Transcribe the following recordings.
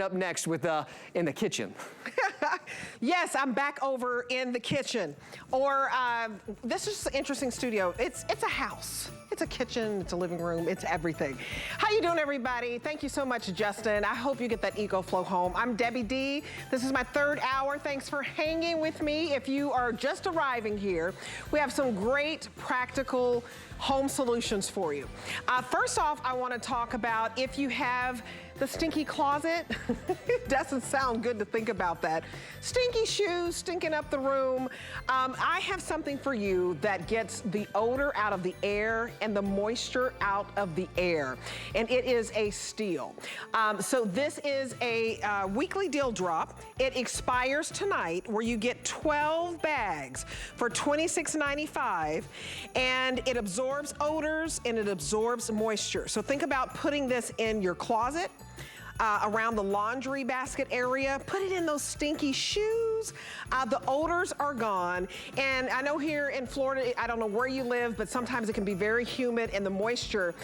Up next with in the kitchen. Yes, I'm back over in the kitchen. Or this is an interesting studio. It's a house. It's a kitchen, it's a living room, it's everything. How you doing, everybody? Thank you so much, Justin. I hope you get that EcoFlow home. I'm Debbie D. This is my third hour. Thanks for hanging with me. If you are just arriving here, we have some great practical home solutions for you. First off, I want to talk about if you have the stinky closet. It doesn't sound good to think about that. Stinky shoes, stinking up the room. I have something for you that gets the odor out of the air and the moisture out of the air. And it is a steal. So this is a weekly deal drop. It expires tonight where you get 12 bags for $26.95, and it absorbs odors and it absorbs moisture. So think about putting this in your closet, around the laundry basket area. Put it in those stinky shoes. The odors are gone. And I know here in Florida, I don't know where you live, but sometimes it can be very humid and the moisture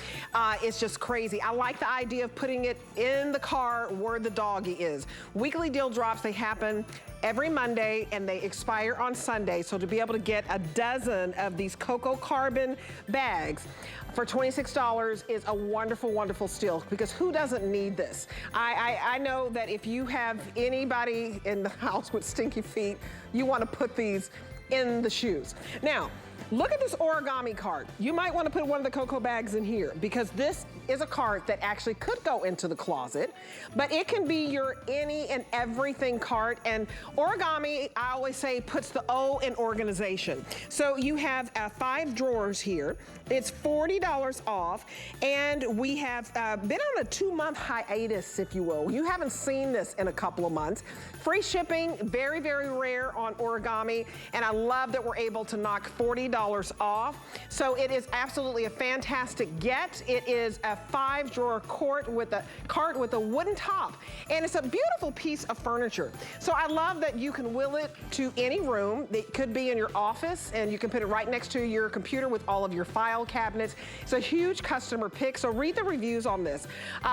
is just crazy. I like the idea of putting it in the car where the doggy is. Weekly deal drops, they happen every Monday and they expire on Sunday. So to be able to get a dozen of these Cocoa Carbon bags for $26 is a wonderful, wonderful steal, because who doesn't need this? I know that if you have anybody in the house with stinky feet, you want to put these in the shoes. Now, look at this origami cart. You might want to put one of the cocoa bags in here, because this is a cart that actually could go into the closet, but it can be your any and everything cart. And origami, I always say, puts the O in organization. So you have 5 drawers here. It's $40 off, and we have been on a 2-month hiatus, if you will. You haven't seen this in a couple of months. Free shipping, very, very rare on origami, and I love that we're able to knock $40 off. So it is absolutely a fantastic get. It is a 5-drawer cart with a wooden top, and it's a beautiful piece of furniture. So I love that you can wheel it to any room. It could be in your office, and you can put it right next to your computer with all of your file cabinets. It's a huge customer pick, so read the reviews on this.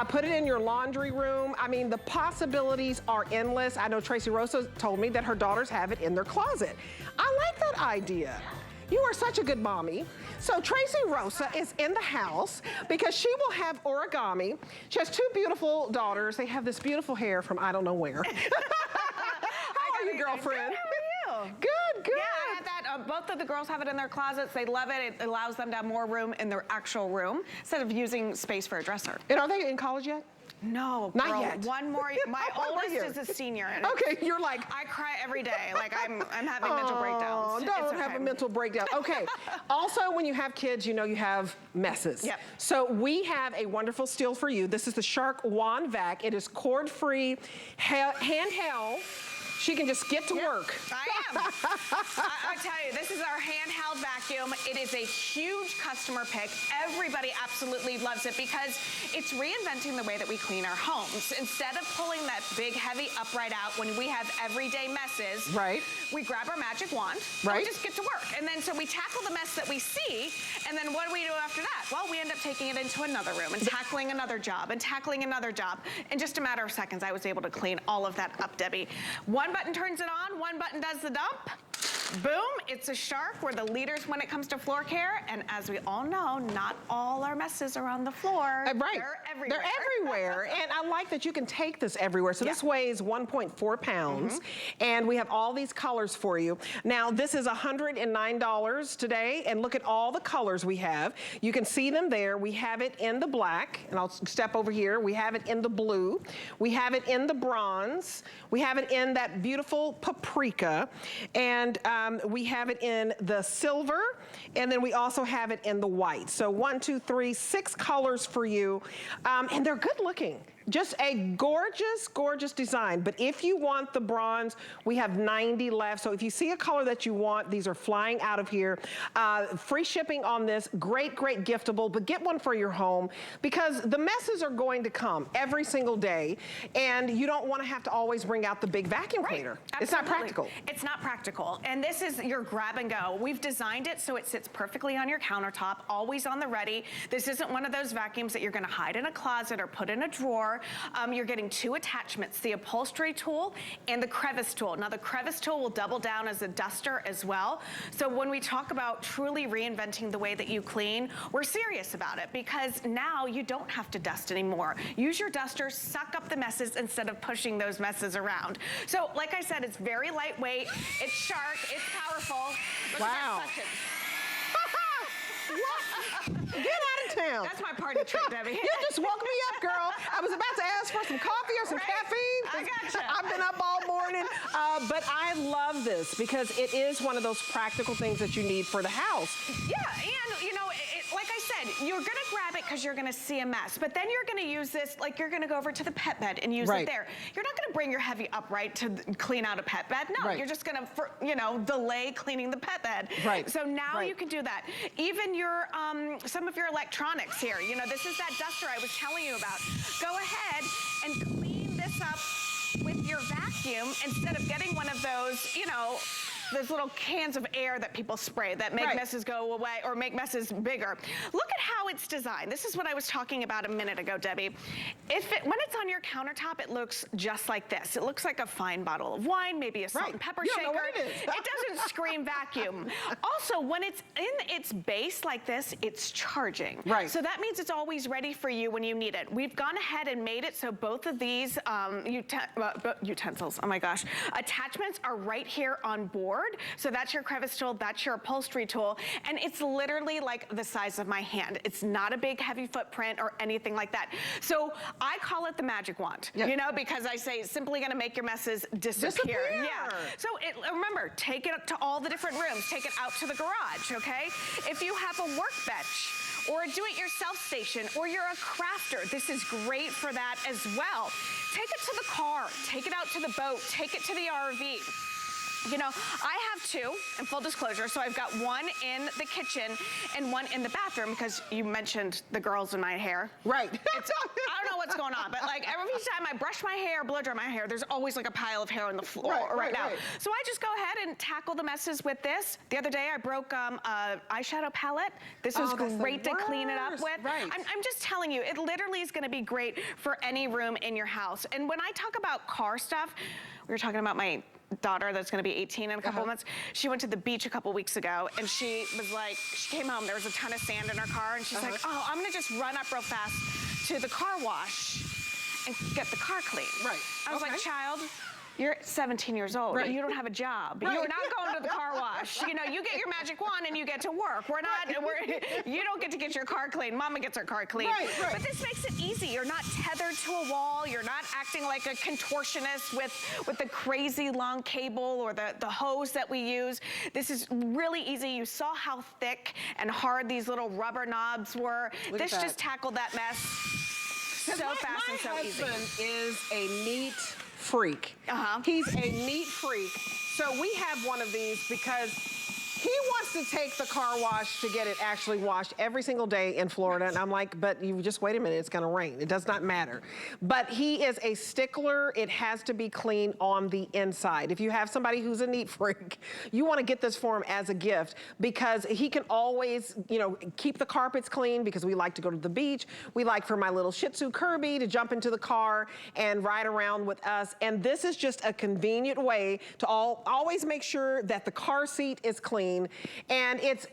Put it in your laundry room. I mean, the possibilities are endless. I know Tracy Rosa told me that her daughters have it in their closet. I like that idea. You are such a good mommy. So Tracy Rosa is in the house because she will have origami. She has 2 beautiful daughters. They have this beautiful hair from I don't know where. How are you, girlfriend? Good, how are you? Good, good. Yeah, I have that. Both of the girls have it in their closets. They love it. It allows them to have more room in their actual room instead of using space for a dresser. And are they in college yet? No, not girl, yet. One more. My oldest is a senior. And okay, you're like, I cry every day. Like I'm having mental breakdowns. Don't have a mental breakdown. Okay. Also, when you have kids, you know you have messes. Yep. So we have a wonderful steal for you. This is the Shark Wand Vac. It is cord-free, handheld. She can just get to work. I am. I tell you, this is our handheld vacuum. It is a huge customer pick. Everybody absolutely loves it because it's reinventing the way that we clean our homes. Instead of pulling that big, heavy upright out when we have everyday messes, right? We grab our magic wand, right? And we just get to work. And then so we tackle the mess that we see, and then what do we do after that? Well, we end up taking it into another room and tackling another job and tackling another job. In just a matter of seconds, I was able to clean all of that up, Debbie. One button turns it on, one button does the dump. Boom, it's a Shark. We're the leaders when it comes to floor care. And as we all know, not all our messes are on the floor. Right. They're everywhere. They're everywhere. And I like that you can take this everywhere. So this weighs 1.4 pounds. And we have all these colors for you. Now, this is $109 today. And look at all the colors we have. You can see them there. We have it in the black. And I'll step over here. We have it in the blue. We have it in the bronze. We have it in that beautiful paprika. And we have it in the silver, and then we also have it in the white. So 1, 2, 3, 6 colors for you, and they're good looking. Just a gorgeous, gorgeous design. But if you want the bronze, we have 90 left. So if you see a color that you want, these are flying out of here. Free shipping on this, great, great giftable, but get one for your home because the messes are going to come every single day, and you don't want to have to always bring out the big vacuum cleaner. It's not practical. It's not practical. And this is your grab and go. We've designed it so it sits perfectly on your countertop, always on the ready. This isn't one of those vacuums that you're going to hide in a closet or put in a drawer. store. You're getting 2 attachments, the upholstery tool and the crevice tool. Now the crevice tool will double down as a duster as well. So when we talk about truly reinventing the way that you clean, we're serious about it, because now you don't have to dust anymore. Use your duster, suck up the messes instead of pushing those messes around. So like I said, it's very lightweight, it's sharp, it's powerful. Look Wow. at that suction. What? Get out of town. That's my party trick, Debbie. You just woke me up, girl. I was about to ask for some coffee or some caffeine. I gotcha. I've been up all morning. But I love this because it is one of those practical things that you need for the house. Yeah, and you know, like I said, you're gonna grab it because you're gonna see a mess, but then you're gonna use this, like you're gonna go over to the pet bed and use it there. You're not gonna bring your heavy upright to clean out a pet bed. No, you're just gonna, you know, delay cleaning the pet bed. Right. So now you can do that. Even your, some of your electronics here, you know, this is that duster I was telling you about. Go ahead and clean this up with your vacuum instead of getting one of those, you know, those little cans of air that people spray that make messes go away or make messes bigger. Look at how it's designed. This is what I was talking about a minute ago, Debbie. When it's on your countertop, it looks just like this. It looks like a fine bottle of wine, maybe a salt and pepper shaker. Know what it is. It doesn't scream vacuum. Also, when it's in its base like this, it's charging. So that means it's always ready for you when you need it. We've gone ahead and made it so both of these utensils, oh my gosh, attachments are right here on board. So that's your crevice tool, that's your upholstery tool, and it's literally like the size of my hand. It's not a big heavy footprint or anything like that. So I call it the magic wand, you know, because I say it's simply gonna make your messes disappear. Yeah. So remember, take it up to all the different rooms, take it out to the garage, okay? If you have a workbench, or a do-it-yourself station, or you're a crafter, this is great for that as well. Take it to the car, take it out to the boat, take it to the RV. You know, I have 2, in full disclosure, so I've got one in the kitchen and one in the bathroom, because you mentioned the girls in my hair. I don't know what's going on, but like every time I brush my hair, blow dry my hair, there's always like a pile of hair on the floor right now. So I just go ahead and tackle the messes with this. The other day I broke a eyeshadow palette. This was great to clean it up with. I'm just telling you, it literally is gonna be great for any room in your house. And when I talk about car stuff, we were talking about my daughter that's gonna be 18 in a couple of months. She went to the beach a couple weeks ago and she was like, she came home, there was a ton of sand in her car and she's like, oh, I'm gonna just run up real fast to the car wash and get the car clean. I was like, child, you're 17 years old. You don't have a job. You're not going to the car wash. You know, you get your magic wand and you get to work. You don't get to get your car clean. Mama gets her car clean. But this makes it easy. You're not tethered to a wall. You're not acting like a contortionist with the crazy long cable or the hose that we use. This is really easy. You saw how thick and hard these little rubber knobs were. This just tackled that mess so fast and so easy. My husband is a neat freak. He's a neat freak. So we have one of these because he wants to take the car wash to get it actually washed every single day in Florida. And I'm like, but you just wait a minute, it's gonna rain. It does not matter. But he is a stickler. It has to be clean on the inside. If you have somebody who's a neat freak, you wanna get this for him as a gift because he can always, you know, keep the carpets clean because we like to go to the beach. We like for my little Shih Tzu Kirby to jump into the car and ride around with us. And this is just a convenient way to always make sure that the car seat is clean. And it's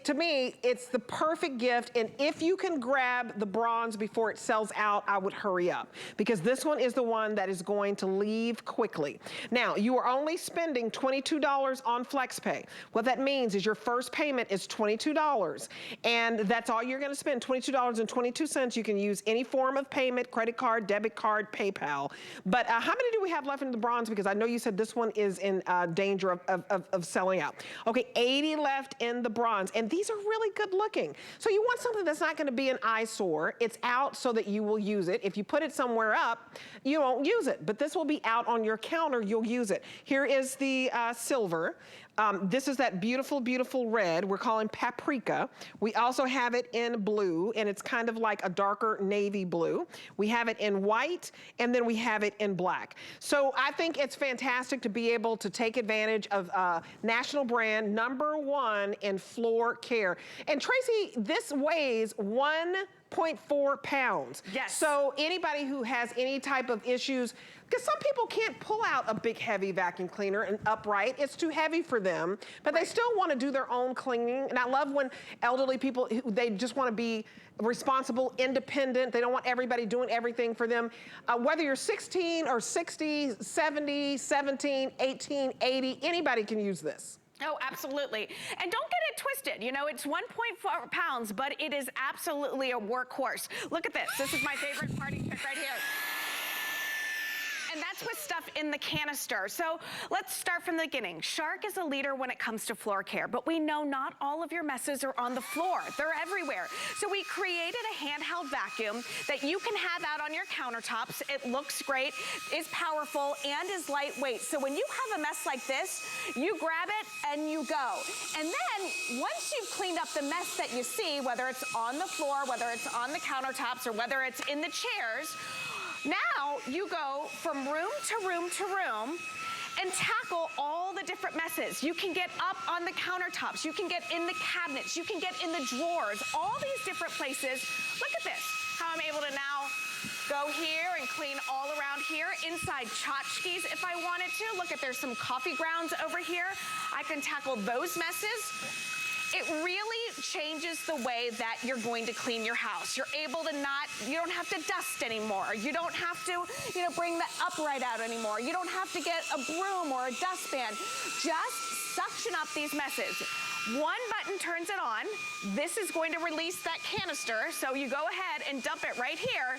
to me, it's the perfect gift. And if you can grab the bronze before it sells out, I would hurry up because this one is the one that is going to leave quickly. Now, you are only spending $22 on FlexPay. What that means is your first payment is $22 and that's all you're gonna spend, $22.22. You can use any form of payment, credit card, debit card, PayPal. But how many do we have left in the bronze? Because I know you said this one is in danger of selling out. Okay, 80 left in the bronze. And these are really good looking. So you want something that's not gonna be an eyesore. It's out so that you will use it. If you put it somewhere up, you won't use it. But this will be out on your counter, you'll use it. Here is the silver. This is that beautiful, beautiful red. We're calling paprika. We also have it in blue, and it's kind of like a darker navy blue. We have it in white, and then we have it in black. So I think it's fantastic to be able to take advantage of national brand #1 in floor care. And Tracy, this weighs 1 0.4 pounds. Yes. So anybody who has any type of issues, because some people can't pull out a big heavy vacuum cleaner and upright, it's too heavy for them, but they still want to do their own cleaning. And I love when elderly people, they just want to be responsible, independent. They don't want everybody doing everything for them. Whether you're 16 or 60, 70, 17, 18, 80, anybody can use this. Oh, absolutely. And don't get it twisted. You know, it's 1.4 pounds, but it is absolutely a workhorse. Look at this. This is my favorite party trick right here. And that's with stuff in the canister. So let's start from the beginning. Shark is a leader when it comes to floor care, but we know not all of your messes are on the floor. They're everywhere. So we created a handheld vacuum that you can have out on your countertops. It looks great, is powerful, and is lightweight. So when you have a mess like this, you grab it and you go. And then once you've cleaned up the mess that you see, whether it's on the floor, whether it's on the countertops, or whether it's in the chairs, now you go from room to room to room and tackle all the different messes. You can get up on the countertops, you can get in the cabinets, you can get in the drawers, all these different places. Look at this, how I'm able to now go here and clean all around here, inside tchotchkes if I wanted to. Look at, there's some coffee grounds over here. I can tackle those messes. It really changes the way that you're going to clean your house. You're able to you don't have to dust anymore. You don't have to, bring the upright out anymore. You don't have to get a broom or a dustpan. Just suction up these messes. One button turns it on. This is going to release that canister. So you go ahead and dump it right here.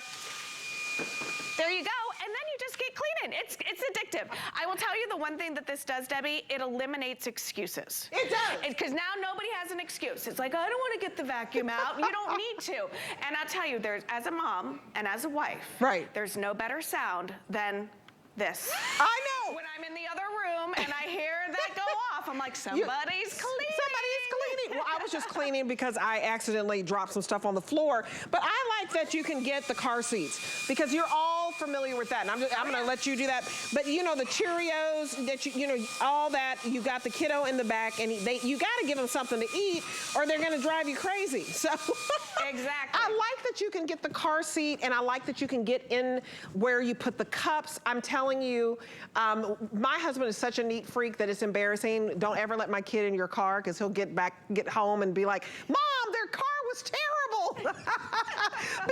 There you go, and then you just get cleaning. It's addictive. I will tell you the one thing that this does, Debbie, it eliminates excuses. It does. Because now nobody has an excuse. It's like, I don't want to get the vacuum out. You don't need to. And I'll tell you, as a mom and as a wife, right, there's no better sound than this. I know. When I'm in the other room and I hear that go off, I'm like, somebody's cleaning. Somebody's cleaning. Well, I was just cleaning because I accidentally dropped some stuff on the floor. But I like that you can get the car seats because you're all familiar with that. And I'm going to let you do that. But the Cheerios, that all that, you got the kiddo in the back, and you got to give them something to eat, or they're going to drive you crazy. So exactly. I like that you can get the car seat, and I like that you can get in where you put the cups. I'm telling you, my husband is such a neat freak that it's embarrassing. Don't ever let my kid in your car, because he'll get home and be like, Mom, their car was terrible.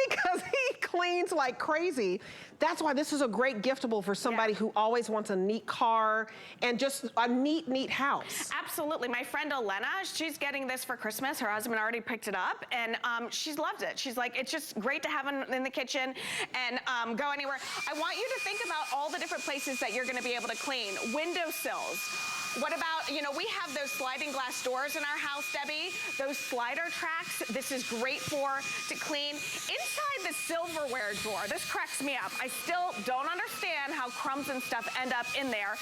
Because he cleans like crazy. That's why this is a great giftable for somebody who always wants a neat car and just a neat house. Absolutely. My friend Elena, she's getting this for Christmas. Her husband already picked it up, and she's loved it. She's like, it's just great to have in the kitchen and go anywhere. I want you to think about all the different places that you're going to be able to clean. Windowsills. What about, we have those sliding glass doors in our house, Debbie, those slider tracks. This is great to clean. Inside the silverware drawer, this cracks me up. I still don't understand how crumbs and stuff end up in there.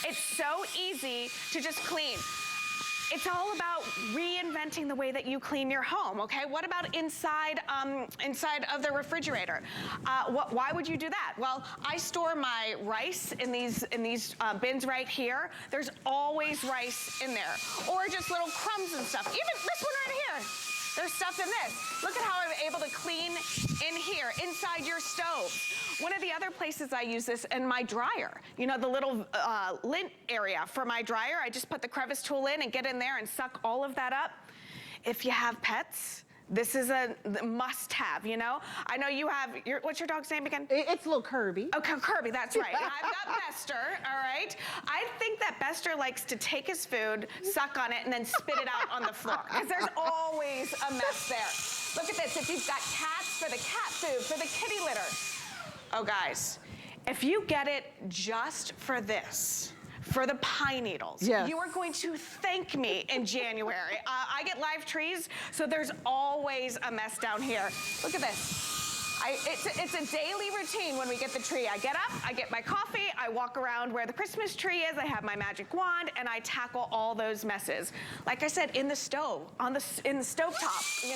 It's so easy to just clean. It's all about reinventing the way that you clean your home, okay? What about inside of the refrigerator? Why would you do that? Well, I store my rice in these bins right here. There's always rice in there, or just little crumbs and stuff. Even this one right here. There's stuff in this. Look at how I'm able to clean in here, inside your stove. One of the other places I use this in my dryer. The little lint area for my dryer. I just put the crevice tool in and get in there and suck all of that up. If you have pets, this is a must-have, I know you have, what's your dog's name again? It's little Kirby. Okay, Kirby, that's right. I've got Bester, all right? I think that Bester likes to take his food, suck on it, and then spit it out on the floor, because there's always a mess there. Look at this. If you've got cats, for the cat food, for the kitty litter. Oh, guys, if you get it just for this, for the pine needles, you are going to thank me in January. I get live trees, so there's always a mess down here. Look at this. It's a daily routine when we get the tree. I get up, I get my coffee, I walk around where the Christmas tree is, I have my magic wand, and I tackle all those messes. Like I said, in the stove, in the stovetop,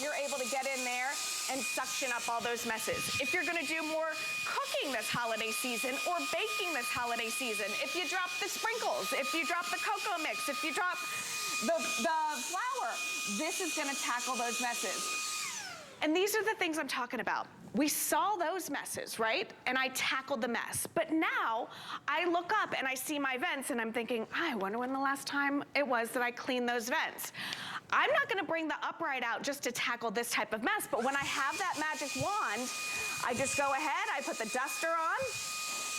you're able to get in there and suction up all those messes. If you're gonna do more cooking this holiday season or baking this holiday season, if you drop the sprinkles, if you drop the cocoa mix, if you drop the flour, this is gonna tackle those messes. And these are the things I'm talking about. We saw those messes, right? And I tackled the mess. But now I look up and I see my vents and I'm thinking, I wonder when the last time it was that I cleaned those vents. I'm not gonna bring the upright out just to tackle this type of mess, but when I have that magic wand, I just go ahead, I put the duster on,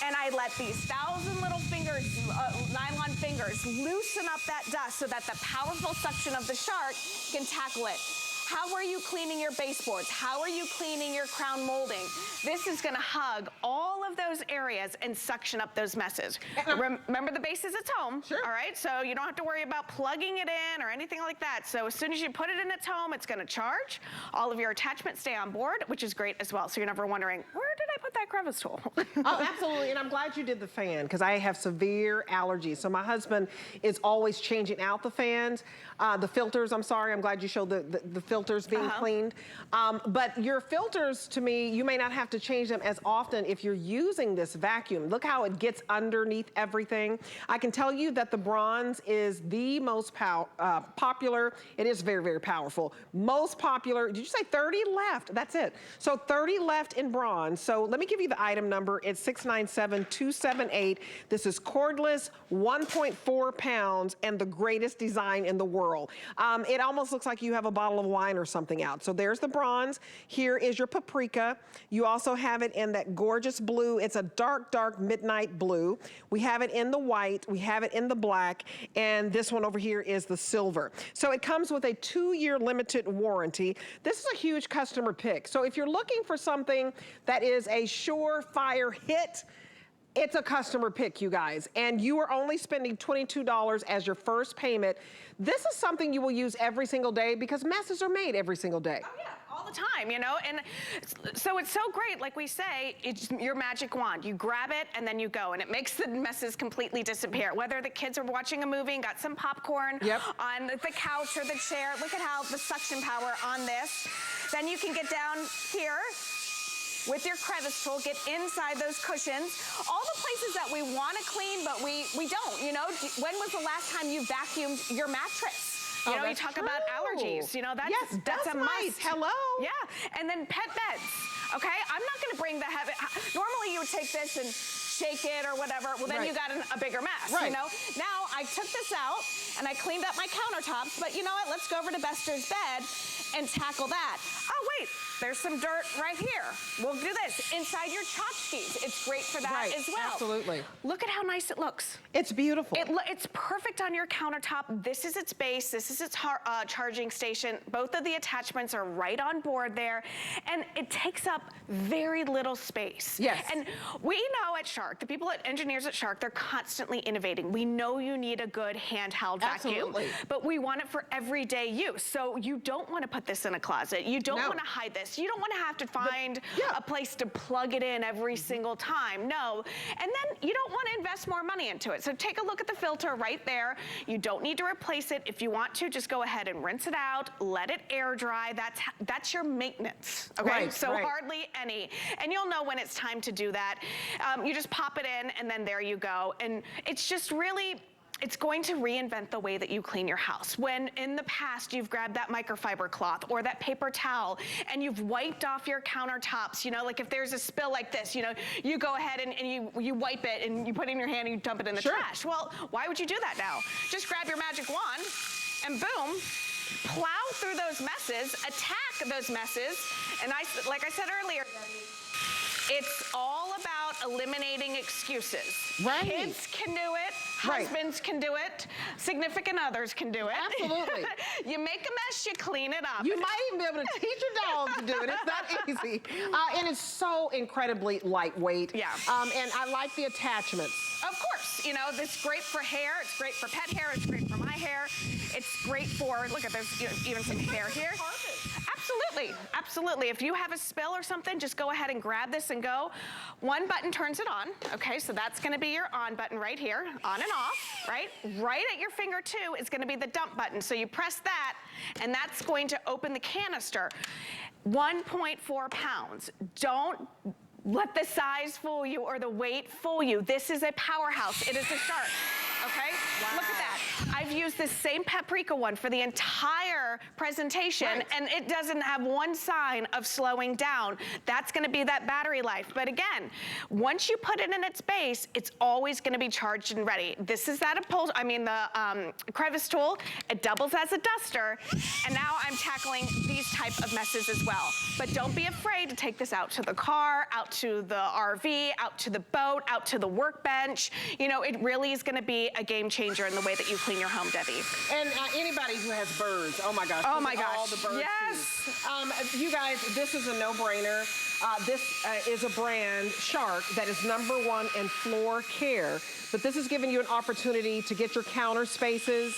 and I let these 1,000 little fingers, nylon fingers, loosen up that dust so that the powerful suction of the shark can tackle it. How are you cleaning your baseboards? How are you cleaning your crown molding? This is gonna hug all of those areas and suction up those messes. Remember, the base is its home, all right? So you don't have to worry about plugging it in or anything like that. So as soon as you put it in its home, it's gonna charge. All of your attachments stay on board, which is great as well. So you're never wondering, where did I put that crevice tool? Oh, absolutely, and I'm glad you did the fan, because I have severe allergies. So my husband is always changing out the fans, the filters, I'm sorry, I'm glad you showed the filters being cleaned. But your filters, to me, you may not have to change them as often if you're using this vacuum. Look how it gets underneath everything. I can tell you that the bronze is the most popular. It is very, very powerful. Most popular, did you say 30 left? That's it. So 30 left in bronze. So let me give you the item number. It's 697278. This is cordless, 1.4 pounds, and the greatest design in the world. It almost looks like you have a bottle of wine or something out. So there's the bronze. Here is your paprika. You also have it in that gorgeous blue. It's a dark, dark midnight blue. We have it in the white. We have it in the black. And this one over here is the silver. So it comes with a 2-year limited warranty. This is a huge customer pick. So if you're looking for something that is a surefire hit, it's a customer pick, you guys, and you are only spending $22 as your first payment. This is something you will use every single day because messes are made every single day. Oh yeah, all the time, you know? And so it's so great, like we say, it's your magic wand. You grab it and then you go, and it makes the messes completely disappear. Whether the kids are watching a movie and got some popcorn on the couch or the chair, look at how the suction power on this. Then you can get down here with your crevice tool, get inside those cushions. All the places that we want to clean, but we don't, you know? When was the last time you vacuumed your mattress? You know, you talk about allergies, you know, that's a must. Hello. Yeah, and then pet beds, okay? I'm not gonna bring the heavy, normally you would take this and shake it or whatever, well then you got a bigger mess, you know? Now I took this out and I cleaned up my countertops, but you know what, let's go over to Bester's bed and tackle that. Oh wait, there's some dirt right here. We'll do this inside your tchotchkes. It's great for that as well. Absolutely. Look at how nice it looks. It's beautiful. It's perfect on your countertop. This is its base. This is its charging station. Both of the attachments are right on board there. And it takes up very little space. Yes. And we know at Shark, the people at engineers at Shark, they're constantly innovating. We know you need a good handheld vacuum. But we want it for everyday use. So you don't want to put this in a closet. You don't want to hide this. You don't want to have to find a place to plug it in every single time. No. And then you don't want to invest more money into it. So take a look at the filter right there. You don't need to replace it. If you want to, just go ahead and rinse it out, let it air dry. That's your maintenance, okay? So hardly any. And you'll know when it's time to do that. You just pop it in and then there you go. And it's just really, it's going to reinvent the way that you clean your house. When in the past you've grabbed that microfiber cloth or that paper towel and you've wiped off your countertops, you know, like if there's a spill like this, you know, you go ahead and you wipe it and you put it in your hand and you dump it in the trash. Well, why would you do that now? Just grab your magic wand and boom, plow through those messes, attack those messes, and like I said earlier, it's all about eliminating excuses. Kids can do it, husbands can do it, significant others can do it. Absolutely. You make a mess, you clean it up. You might even be able to teach your dog to do it. It's not easy. And it's so incredibly lightweight. Yeah. And I like the attachments. Of course, you know, it's great for hair, it's great for pet hair, it's great for my hair, it's great for, look at, there's even some hair here. Absolutely, absolutely. If you have a spill or something, just go ahead and grab this and go. One button turns it on, okay, so that's gonna be your on button right here, on and off, right? Right at your finger too is gonna be the dump button. So you press that, and that's going to open the canister. 1.4 pounds. Don't let the size fool you or the weight fool you. This is a powerhouse. It is a Shark. okay? Wow. Look at that. I've used this same paprika one for the entire presentation, and it doesn't have one sign of slowing down. That's gonna be that battery life. But again, once you put it in its base, it's always gonna be charged and ready. This is that the crevice tool. It doubles as a duster, and now I'm tackling these type of messes as well. But don't be afraid to take this out to the car, out to the RV, out to the boat, out to the workbench. You know, it really is gonna be a game changer in the way that you clean your home, Debbie. And anybody who has birds, oh my gosh. Oh my gosh, all the birds. yes. You guys, this is a no-brainer. This is a brand, Shark, that is #1 in floor care. But this is giving you an opportunity to get your counter spaces,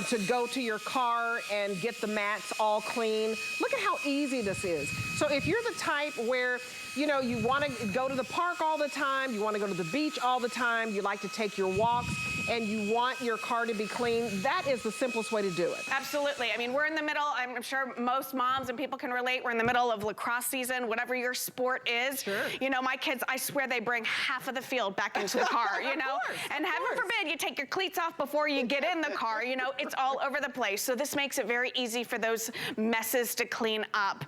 to go to your car and get the mats all clean. Look at how easy this is. So if you're the type where, you know, you want to go to the park all the time, you want to go to the beach all the time, you like to take your walks, and you want your car to be clean, that is the simplest way to do it. Absolutely. I mean, we're in the middle, I'm sure most moms and people can relate, we're in the middle of lacrosse season, whatever your sport is. Sure. You know, my kids, I swear they bring half of the field back into the car, you know? And heaven forbid you take your cleats off before you get in the car, you know, it's all over the place. So this makes it very easy for those messes to clean up.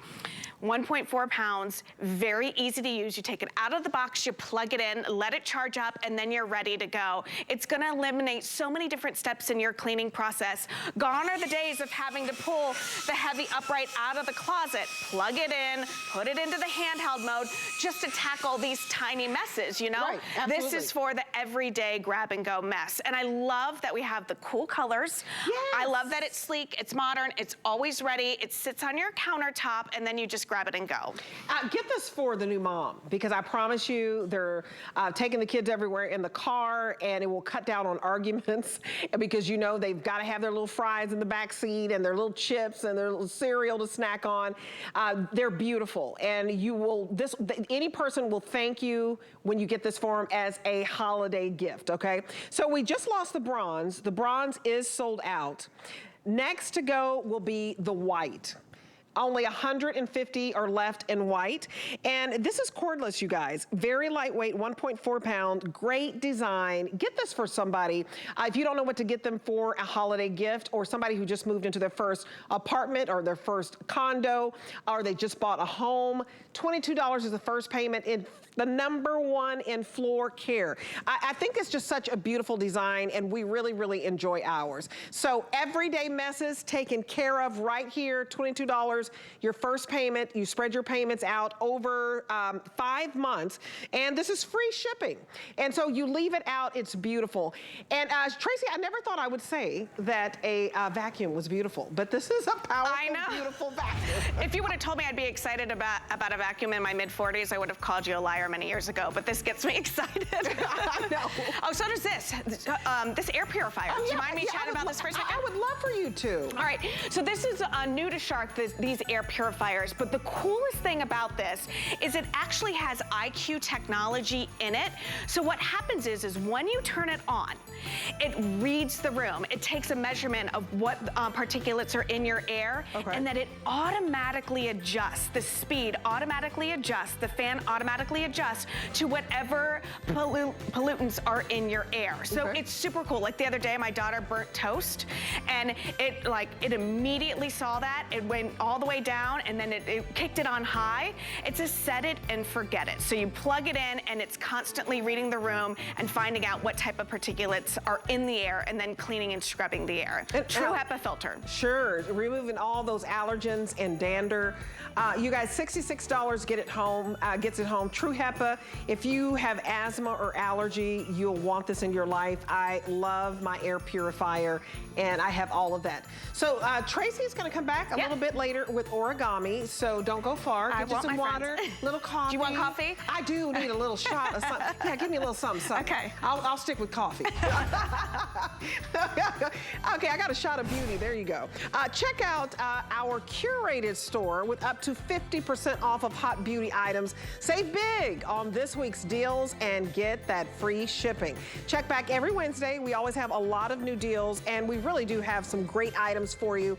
1.4 pounds, very easy to use. You take it out of the box, you plug it in, let it charge up, and then you're ready to go. It's gonna eliminate so many different steps in your cleaning process. Gone are the days of having to pull the heavy upright out of the closet, plug it in, put it into the handheld mode, just to tackle these tiny messes, you know? Right, absolutely. This is for the everyday grab and go mess. And I love that we have the cool colors. Yes. I love that it's sleek, it's modern, it's always ready, it sits on your countertop, and then you just grab it and go. Get this for the new mom, because I promise you they're taking the kids everywhere in the car, and it will cut down on arguments because you know they've got to have their little fries in the back seat and their little chips and their little cereal to snack on. They're beautiful, and any person will thank you when you get this for them as a holiday gift, okay? So we just lost the bronze. The bronze is sold out. Next to go will be the white. Only 150 are left in white. And this is cordless, you guys. Very lightweight, 1.4 pound, great design. Get this for somebody. If you don't know what to get them for a holiday gift, or somebody who just moved into their first apartment or their first condo, or they just bought a home, $22 is the first payment. In the #1 in floor care. I think it's just such a beautiful design, and we really, really enjoy ours. So everyday messes taken care of right here, $22, your first payment. You spread your payments out over 5 months, and this is free shipping. And so you leave it out, it's beautiful. And Tracy, I never thought I would say that a vacuum was beautiful, but this is a powerful, beautiful vacuum. If you would have told me I'd be excited about a vacuum in my mid-40s, I would have called you a liar many years ago, but this gets me excited. I know. Oh, so does this. This air purifier. Do you mind me chatting about this for a second? I would love for you to. All right, so this is new to Shark, these air purifiers, but the coolest thing about this is it actually has IQ technology in it. So what happens is when you turn it on, it reads the room. It takes a measurement of what particulates are in your air, and then it automatically adjusts. The speed automatically adjusts. The fan automatically adjusts to whatever pollutants are in your air. So it's super cool. Like the other day, my daughter burnt toast, and it immediately saw that. It went all the way down, and then it kicked it on high. It's a set it and forget it. So you plug it in, and it's constantly reading the room and finding out what type of particulates are in the air, and then cleaning and scrubbing the air. True HEPA filter. Sure, removing all those allergens and dander. You guys, $66 gets it home. True HEPA. If you have asthma or allergy, you'll want this in your life. I love my air purifier, and I have all of that. So Tracy's gonna come back a little bit later with origami, so don't go far. Get you some water, little coffee. Do you want coffee? I do need a little shot of something. Yeah, give me a little something. Okay. I'll stick with coffee. Okay, I got a shot of beauty. There you go. Check out our curated store with up to 50% off of hot beauty items. Save big on this week's deals and get that free shipping. Check back every Wednesday. We always have a lot of new deals, and we really do have some great items for you.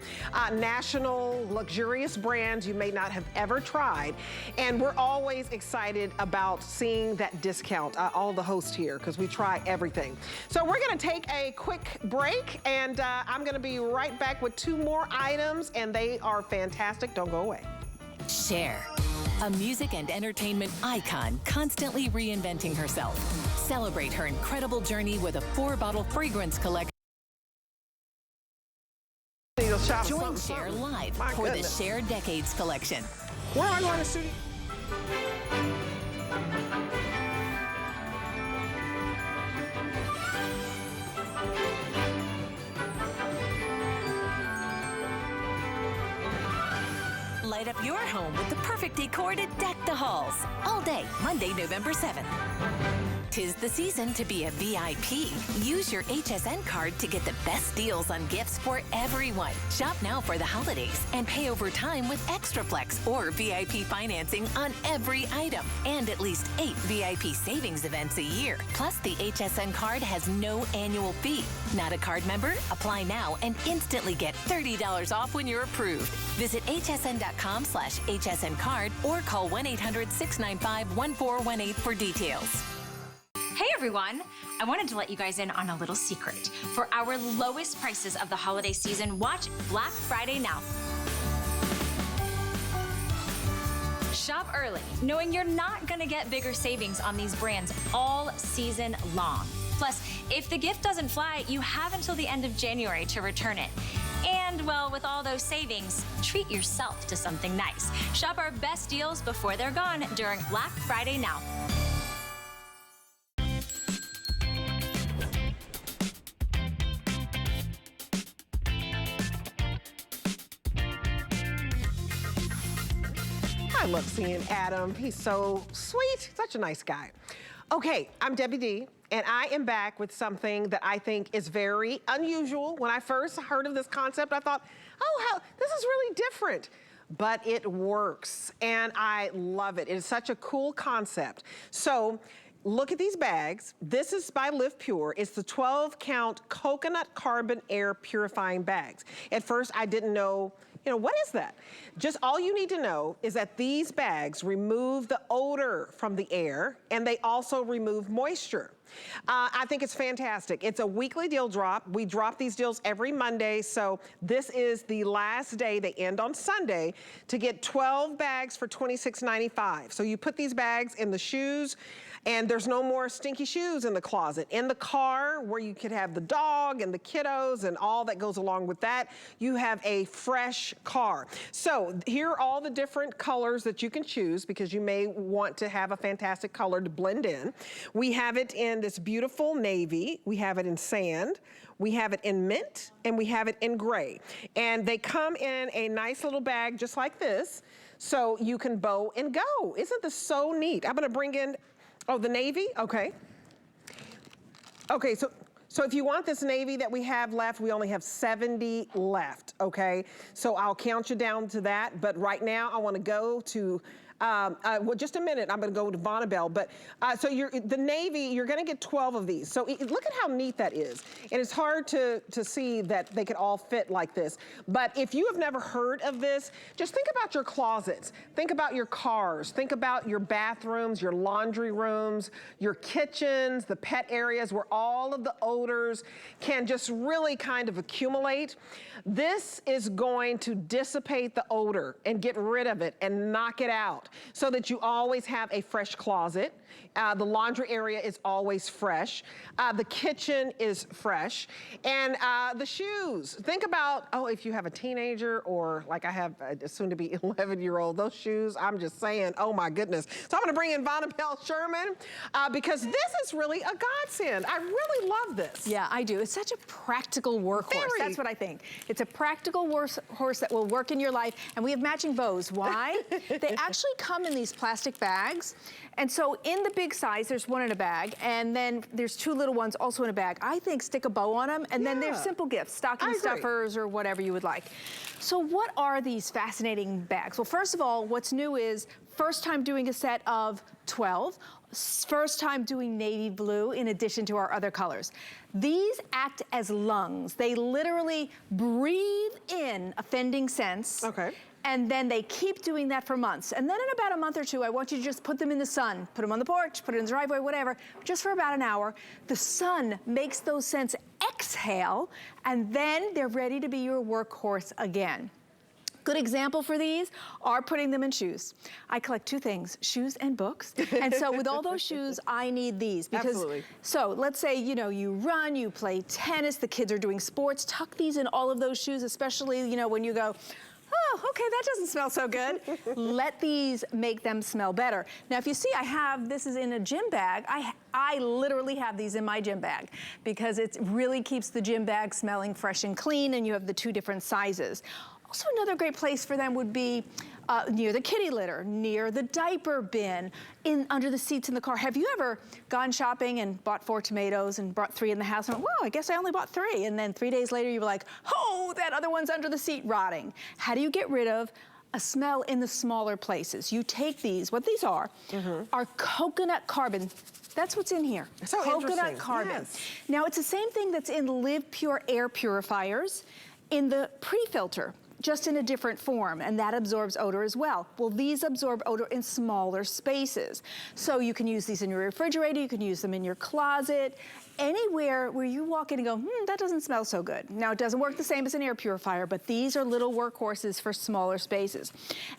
National, luxurious brands you may not have ever tried. And we're always excited about seeing that discount, all the hosts here, because we try everything. So we're going to take a quick break, and I'm going to be right back with 2 more items, and they are fantastic. Don't go away. Cher, a music and entertainment icon constantly reinventing herself. Celebrate her incredible journey with a 4-bottle fragrance collection. Join Cher live for the Cher Decades collection. Where am I going to studio? Light up your home with the perfect decor to deck the halls. All day, Monday, November 7th. 'Tis the season to be a VIP. Use your HSN card to get the best deals on gifts for everyone. Shop now for the holidays and pay over time with ExtraFlex or VIP financing on every item. And at least 8 VIP savings events a year. Plus, the HSN card has no annual fee. Not a card member? Apply now and instantly get $30 off when you're approved. Visit hsn.com/HSN card or call 1-800-695-1418 for details. Hey everyone! I wanted to let you guys in on a little secret. For our lowest prices of the holiday season, watch Black Friday now. Shop early, knowing you're not gonna get bigger savings on these brands all season long. Plus, if the gift doesn't fly, you have until the end of January to return it. And, well, with all those savings, treat yourself to something nice. Shop our best deals before they're gone during Black Friday now. I love seeing Adam. He's so sweet, such a nice guy. Okay, I'm Debbie D, and I am back with something that I think is very unusual. When I first heard of this concept, I thought, oh, this is really different. But it works, and I love it. It is such a cool concept. So, look at these bags. This is by Live Pure. It's the 12-count coconut carbon air purifying bags. At first, I didn't know, what is that? Just all you need to know is that these bags remove the odor from the air, and they also remove moisture. I think it's fantastic. It's a weekly deal drop. We drop these deals every Monday, so this is the last day. They end on Sunday to get 12 bags for $26.95. So you put these bags in the shoes, and there's no more stinky shoes in the closet. In the car, where you could have the dog and the kiddos and all that goes along with that, you have a fresh car. So here are all the different colors that you can choose, because you may want to have a fantastic color to blend in. We have it in this beautiful navy, we have it in sand, we have it in mint, and we have it in gray. And they come in a nice little bag just like this, so you can bow and go. Isn't this so neat? I'm gonna bring in, the navy, okay. Okay, so if you want this navy that we have left, we only have 70 left, okay? So I'll count you down to that, but right now I wanna go to, well, just a minute, I'm gonna go to Bonnabelle, but so the navy, you're gonna get 12 of these. So look at how neat that is. And it's hard to see that they could all fit like this. But if you have never heard of this, just think about your closets. Think about your cars. Think about your bathrooms, your laundry rooms, your kitchens, the pet areas where all of the odors can just really kind of accumulate. This is going to dissipate the odor and get rid of it and knock it out, so that you always have a fresh closet. The laundry area is always fresh. The kitchen is fresh. And the shoes, think about, if you have a teenager, or like I have a soon-to-be 11-year-old, those shoes, I'm just saying, oh my goodness. So I'm gonna bring in Vonabelle Sherman, because this is really a godsend. I really love this. Yeah, I do. It's such a practical workhorse. That's what I think. It's a practical horse that will work in your life, and we have matching bows. Why? They actually come in these plastic bags. And so in the big size, there's one in a bag, and then there's 2 little ones also in a bag. I think stick a bow on them, and then they're simple gifts, stocking stuffers or whatever you would like. So what are these fascinating bags? Well, first of all, what's new is first time doing a set of 12, first time doing navy blue in addition to our other colors. These act as lungs. They literally breathe in offending scents. Okay. And then they keep doing that for months. And then in about a month or 2, I want you to just put them in the sun, put them on the porch, put it in the driveway, whatever, just for about an hour. The sun makes those scents exhale, and then they're ready to be your workhorse again. Good example for these are putting them in shoes. I collect 2 things, shoes and books. And so with all those shoes, I need these. Because, absolutely. So let's say, you know, you run, you play tennis, the kids are doing sports, tuck these in all of those shoes, especially, you know, when you go, oh, okay, that doesn't smell so good. Let these make them smell better. Now, if you see, this is in a gym bag. I literally have these in my gym bag because it really keeps the gym bag smelling fresh and clean, and you have the 2 different sizes. Also, another great place for them would be near the kitty litter, near the diaper bin, under the seats in the car. Have you ever gone shopping and bought 4 tomatoes and brought 3 in the house and went, whoa, I guess I only bought 3. And then 3 days later, you were like, oh, that other one's under the seat rotting. How do you get rid of a smell in the smaller places? You take these, what these are coconut carbon. That's what's in here. So coconut carbon. Yes. Now, it's the same thing that's in Live Pure air purifiers in the pre-filter, just in a different form, and that absorbs odor as well. Well, these absorb odor in smaller spaces. So you can use these in your refrigerator, you can use them in your closet, anywhere where you walk in and go, that doesn't smell so good. Now, it doesn't work the same as an air purifier, but these are little workhorses for smaller spaces.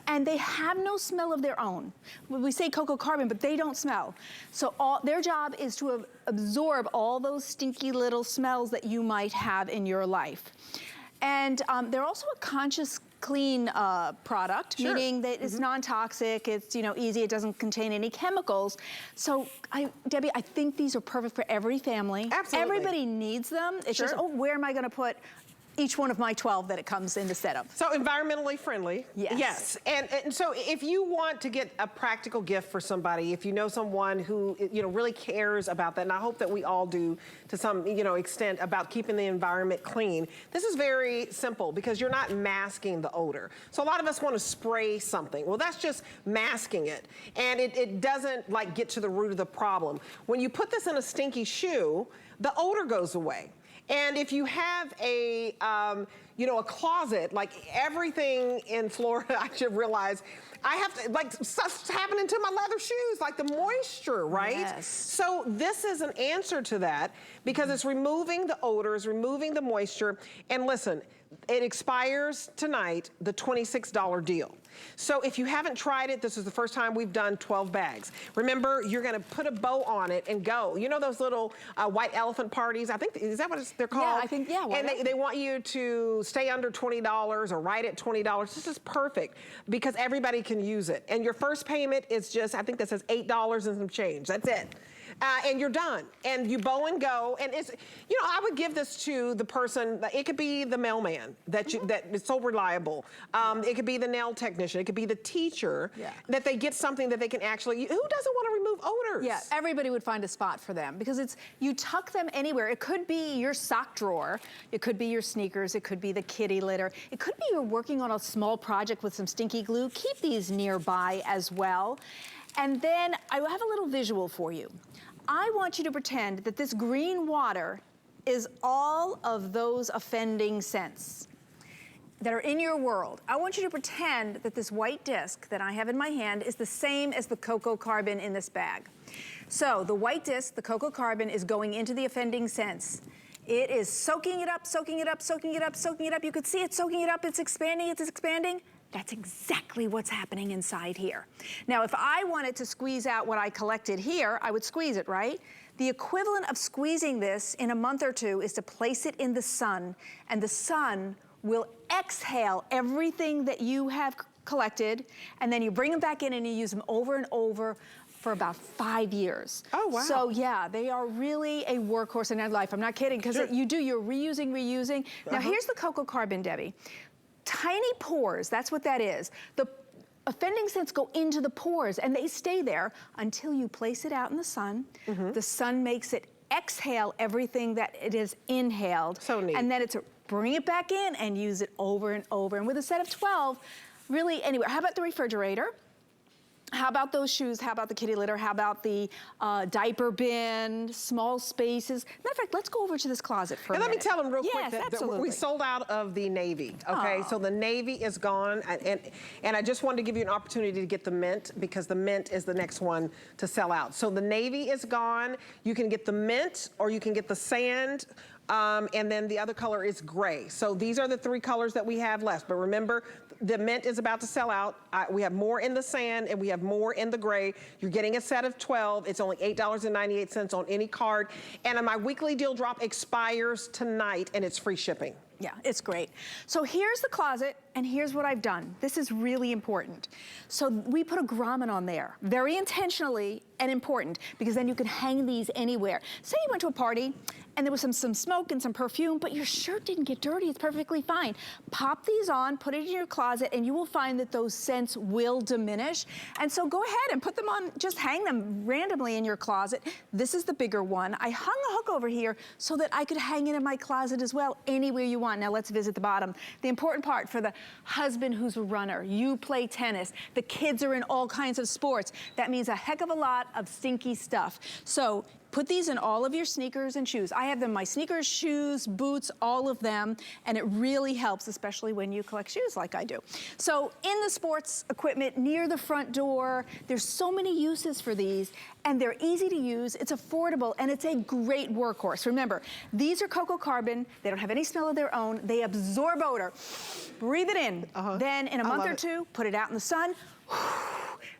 And they have no smell of their own. We say cocoa carbon, but they don't smell. So their job is to absorb all those stinky little smells that you might have in your life. And they're also a conscious clean product, meaning that it's non-toxic, it's easy, it doesn't contain any chemicals. So Debbie, I think these are perfect for every family. Absolutely. Everybody needs them. It's just, where am I gonna put each one of my 12 that it comes in the setup? So environmentally friendly. Yes. Yes. And so if you want to get a practical gift for somebody, if you know someone who really cares about that, and I hope that we all do to some extent about keeping the environment clean, this is very simple because you're not masking the odor. So a lot of us want to spray something. Well, that's just masking it. And it doesn't get to the root of the problem. When you put this in a stinky shoe, the odor goes away. And if you have a closet, like everything in Florida, I should realize, I have to, stuff's happening to my leather shoes, like the moisture, right? Yes. So this is an answer to that because it's removing the odors, removing the moisture. And listen, it expires tonight, the $26 deal. So if you haven't tried it, this is the first time we've done 12 bags. Remember, you're gonna put a bow on it and go. You know those little white elephant parties? I think, is that what they're called? Yeah, I think, yeah. And they want you to stay under $20 or right at $20. This is perfect because everybody can use it. And your first payment is just, I think that says $8 and some change. That's it. And you're done. And you bow and go. And it's, I would give this to the person, it could be the mailman that is so reliable. It could be the nail technician. It could be the teacher that they get something that they can actually, who doesn't want to remove odors? Yeah, everybody would find a spot for them because you tuck them anywhere. It could be your sock drawer. It could be your sneakers. It could be the kitty litter. It could be you're working on a small project with some stinky glue. Keep these nearby as well. And then I have a little visual for you. I want you to pretend that this green water is all of those offending scents that are in your world. I want you to pretend that this white disc that I have in my hand is the same as the cocoa carbon in this bag. So the white disc, the cocoa carbon, is going into the offending scents. It is soaking it up, soaking it up, soaking it up, soaking it up. You could see it soaking it up, it's expanding, it's expanding. That's exactly what's happening inside here. Now, if I wanted to squeeze out what I collected here, I would squeeze it, right? The equivalent of squeezing this in a month or 2 is to place it in the sun, and the sun will exhale everything that you have collected, and then you bring them back in and you use them over and over for about 5 years. Oh, wow. So yeah, they are really a workhorse in our life. I'm not kidding, because you're reusing, reusing. Now here's the cocoa carbon, Debbie. Tiny pores, that's what that is. offending scents go into the pores and they stay there until you place it out in the sun. The sun makes it exhale everything that it has inhaled. So neat. And then it's bring it back in and use it over and over. And with a set of 12, really anywhere. How about the refrigerator? How about those shoes? How about the kitty litter? How about the diaper bin, small spaces? Matter of fact, let's go over to this closet for a minute. Let me tell them real quick that absolutely. we sold out of the navy, okay? Aww. So the navy is gone, and I just wanted to give you an opportunity to get the mint because the mint is the next one to sell out. So the navy is gone. You can get the mint or you can get the sand. And then the other color is gray. So these are the 3 colors that we have left. But remember, the mint is about to sell out. We have more in the sand and we have more in the gray. You're getting a set of 12. It's only $8.98 on any card. And my weekly deal drop expires tonight and it's free shipping. Yeah, it's great. So here's the closet, and here's what I've done. This is really important. So we put a grommet on there, very intentionally and important, because then you can hang these anywhere. Say you went to a party, and there was some smoke and some perfume, but your shirt didn't get dirty, it's perfectly fine. Pop these on, put it in your closet, and you will find that those scents will diminish. And so go ahead and put them on, just hang them randomly in your closet. This is the bigger one. I hung a hook over here so that I could hang it in my closet as well, anywhere you want. Now let's visit the bottom. The important part for the husband who's a runner, you play tennis, the kids are in all kinds of sports. That means a heck of a lot of stinky stuff. So put these in all of your sneakers and shoes. I have them, my sneakers, shoes, boots, all of them, and it really helps, especially when you collect shoes like I do. So in the sports equipment near the front door, there's so many uses for these, and they're easy to use, it's affordable, and it's a great workhorse. Remember, these are cocoa carbon, they don't have any smell of their own, they absorb odor. Breathe it in, then in a month or two, put it out in the sun,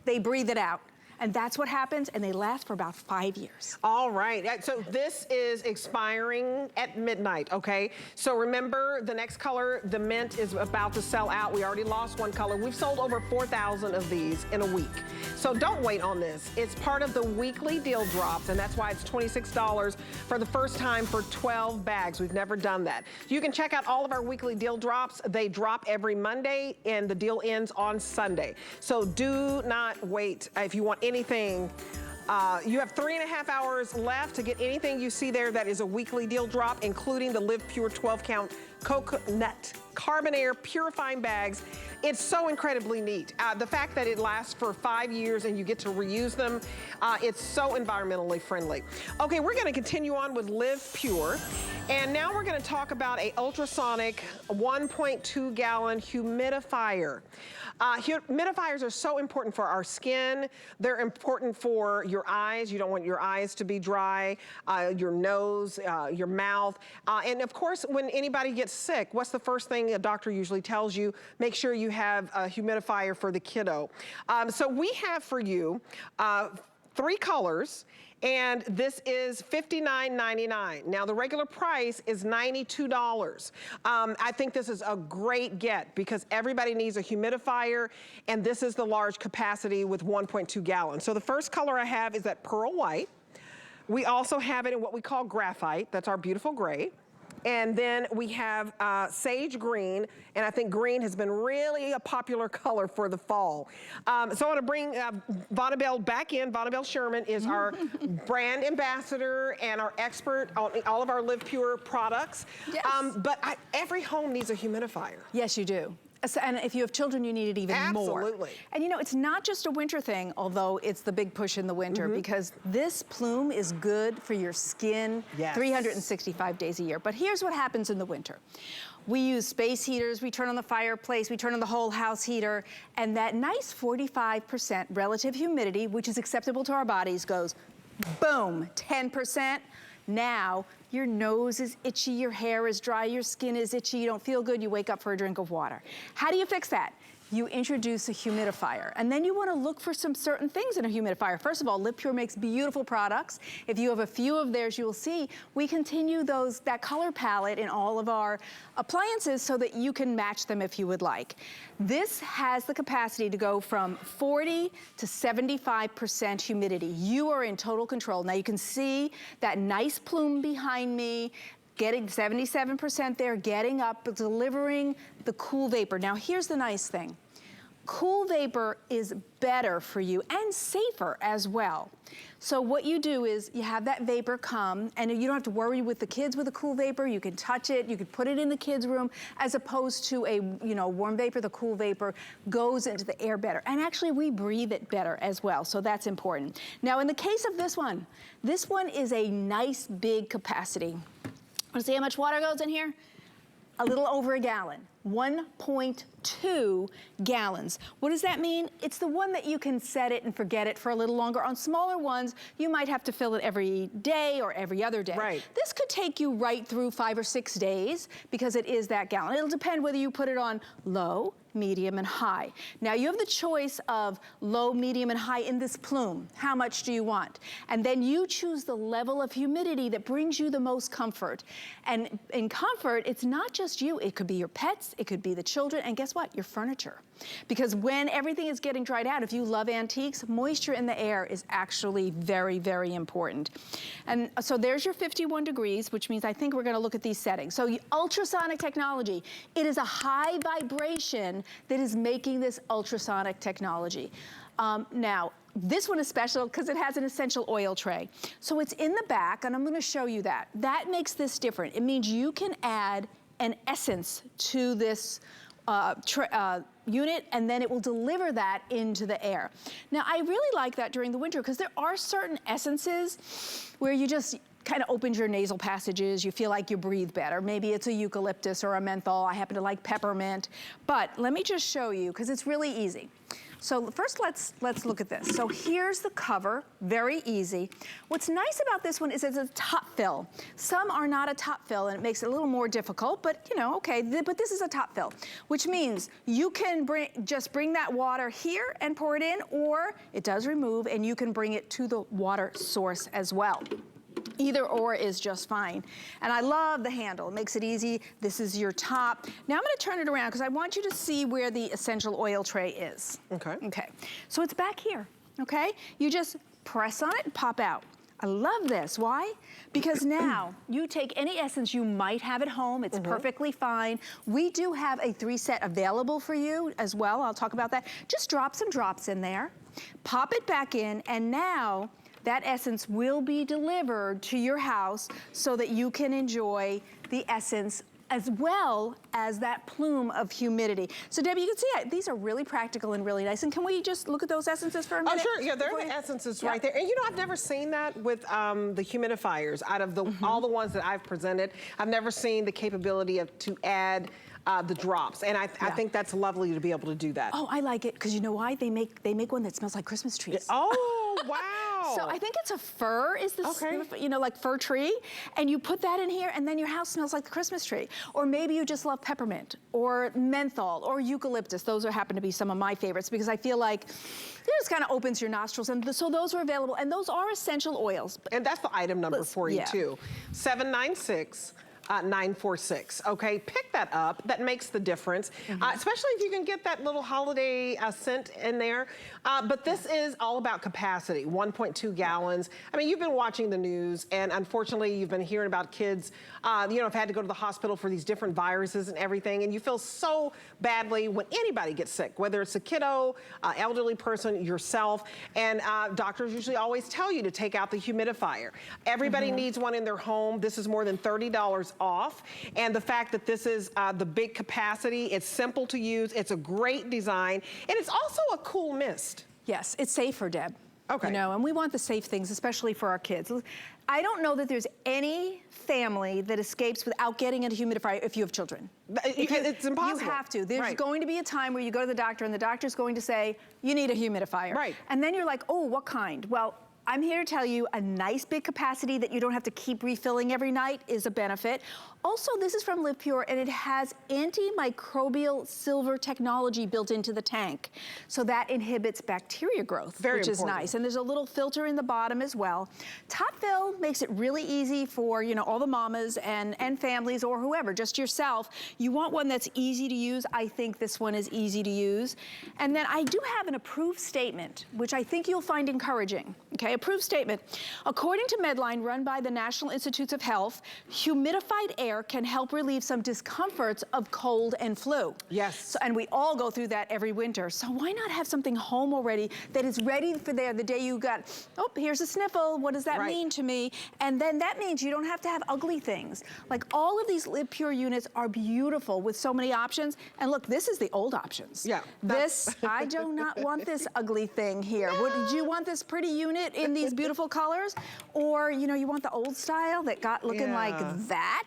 they breathe it out. And that's what happens, and they last for about 5 years. All right, so this is expiring at midnight, okay? So remember, the next color, the mint, is about to sell out. We already lost 1 color. We've sold over 4,000 of these in a week. So don't wait on this. It's part of the weekly deal drops, and that's why it's $26 for the first time for 12 bags. We've never done that. You can check out all of our weekly deal drops. They drop every Monday, and the deal ends on Sunday. So do not wait. If you want anything, you have 3.5 hours left to get anything you see there that is a weekly deal drop, including the Live Pure 12-count coconut carbonaire purifying bags. It's so incredibly neat. The fact that it lasts for 5 years and you get to reuse them, it's so environmentally friendly. Okay, we're gonna continue on with Live Pure. And now we're gonna talk about a ultrasonic 1.2 gallon humidifier. Humidifiers are so important for our skin. They're important for your eyes. You don't want your eyes to be dry, your nose, your mouth. And of course, when anybody gets sick, what's the first thing a doctor usually tells you? Make sure you have a humidifier for the kiddo. So we have for you 3 colors. And this is $59.99. Now the regular price is $92. I think this is a great get because everybody needs a humidifier, and this is the large capacity with 1.2 gallons. So the first color I have is that pearl white. We also have it in what we call graphite. That's our beautiful gray. And then we have sage green, and I think green has been really a popular color for the fall. So I want to bring Vonabelle back in. Vonabelle Sherman is our brand ambassador and our expert on all of our Live Pure products. Yes. But every home needs a humidifier. Yes, you do. And if you have children, you need it even more. Absolutely. And you know, it's not just a winter thing, although it's the big push in the winter, because this plume is good for your skin 365 days a year. But here's what happens in the winter. We use space heaters, we turn on the fireplace, we turn on the whole house heater, and that nice 45% relative humidity, which is acceptable to our bodies, goes boom, 10%. Now, your nose is itchy, your hair is dry, your skin is itchy, you don't feel good, you wake up for a drink of water. How do you fix that? You introduce a humidifier, and then you want to look for some certain things in a humidifier. First of all, Live Pure makes beautiful products. If you have a few of theirs, you'll see we continue that color palette in all of our appliances so that you can match them if you would like. This has the capacity to go from 40 to 75% humidity. You are in total control. Now you can see that nice plume behind me, getting 77% there, getting up, delivering the cool vapor. Now here's the nice thing. Cool vapor is better for you and safer as well. So what you do is you have that vapor come, and you don't have to worry with the kids with a cool vapor. You can touch it, you can put it in the kids' room, as opposed to a warm vapor. The cool vapor goes into the air better. And actually we breathe it better as well, so that's important. Now in the case of this one is a nice big capacity. Want to see how much water goes in here? A little over a gallon. 1.2 gallons. What does that mean? It's the one that you can set it and forget it for a little longer. On smaller ones, you might have to fill it every day or every other day. Right. This could take you right through 5 or 6 days because it is that gallon. It'll depend whether you put it on low, medium, and high. Now you have the choice of low, medium, and high in this plume. How much do you want? And then you choose the level of humidity that brings you the most comfort. And in comfort, it's not just you. It could be your pets, it could be the children, and guess what? Your furniture. Because when everything is getting dried out, if you love antiques, moisture in the air is actually very, very important. And so there's your 51 degrees, which means I think we're gonna look at these settings. So ultrasonic technology, it is a high vibration that is making this ultrasonic technology. Now, this one is special because it has an essential oil tray. So it's in the back, and I'm gonna show you that. That makes this different. It means you can add an essence to this unit, and then it will deliver that into the air. Now, I really like that during the winter because there are certain essences where you just kind of opens your nasal passages, you feel like you breathe better. Maybe it's a eucalyptus or a menthol. I happen to like peppermint. But let me just show you, because it's really easy. So first let's look at this. So here's the cover, very easy. What's nice about this one is it's a top fill. Some are not a top fill, and it makes it a little more difficult, but okay, but this is a top fill, which means you can just bring that water here and pour it in, or it does remove and you can bring it to the water source as well. Either or is just fine. And I love the handle, it makes it easy. This is your top. Now I'm gonna turn it around because I want you to see where the essential oil tray is. Okay. Okay, so it's back here, okay? You just press on it and pop out. I love this, why? Because now you take any essence you might have at home, it's perfectly fine. We do have a 3-set available for you as well, I'll talk about that. Just drop some drops in there, pop it back in, and now that essence will be delivered to your house so that you can enjoy the essence as well as that plume of humidity. So Debbie, you can see these are really practical and really nice. And can we just look at those essences for a minute? Oh, sure, yeah, there are the essences right there. And I've never seen that with the humidifiers. Out of all the ones that I've presented, I've never seen the capability to add the drops, and I think that's lovely to be able to do that. Oh, I like it, because you know why? They make one that smells like Christmas trees. Oh, wow. So I think it's a fir, is this, okay. Like fir tree, and you put that in here, and then your house smells like the Christmas tree. Or maybe you just love peppermint, or menthol, or eucalyptus. Those happen to be some of my favorites, because I feel like it just kind of opens your nostrils, and so those are available, and those are essential oils. And that's the item number for you, too. 796. 946, okay? Pick that up, that makes the difference, especially if you can get that little holiday scent in there. But this is all about capacity, 1.2 gallons. I mean, you've been watching the news, and unfortunately, you've been hearing about kids, have had to go to the hospital for these different viruses and everything, and you feel so badly when anybody gets sick, whether it's a kiddo, elderly person, yourself, and doctors usually always tell you to take out the humidifier. Everybody needs one in their home. This is more than $30 off, and the fact that this is the big capacity, it's simple to use, it's a great design, and it's also a cool mist. Yes, it's safer, Deb. Okay. And we want the safe things, especially for our kids. I don't know that there's any family that escapes without getting a humidifier if you have children. It's impossible. You have to. There's going to be a time where you go to the doctor and the doctor's going to say, you need a humidifier. Right. And then you're like, oh, what kind? Well, I'm here to tell you a nice big capacity that you don't have to keep refilling every night is a benefit. Also, this is from Live Pure, and it has antimicrobial silver technology built into the tank. So that inhibits bacteria growth, which is nice. And there's a little filter in the bottom as well. Top Fill makes it really easy for, all the mamas and families or whoever, just yourself. You want one that's easy to use. I think this one is easy to use. And then I do have an approved statement, which I think you'll find encouraging, okay? approved statement. According to Medline, run by the National Institutes of Health, humidified air can help relieve some discomforts of cold and flu. Yes. So, and we all go through that every winter. So why not have something home already that is ready for there the day you got, oh, here's a sniffle. What does that mean to me? And then that means you don't have to have ugly things. Like all of these Live Pure units are beautiful with so many options. And look, this is the old options. Yeah. This, I do not want this ugly thing here. No. Did you want this pretty unit in these beautiful colors? Or, you know, you want the old style that got looking like that?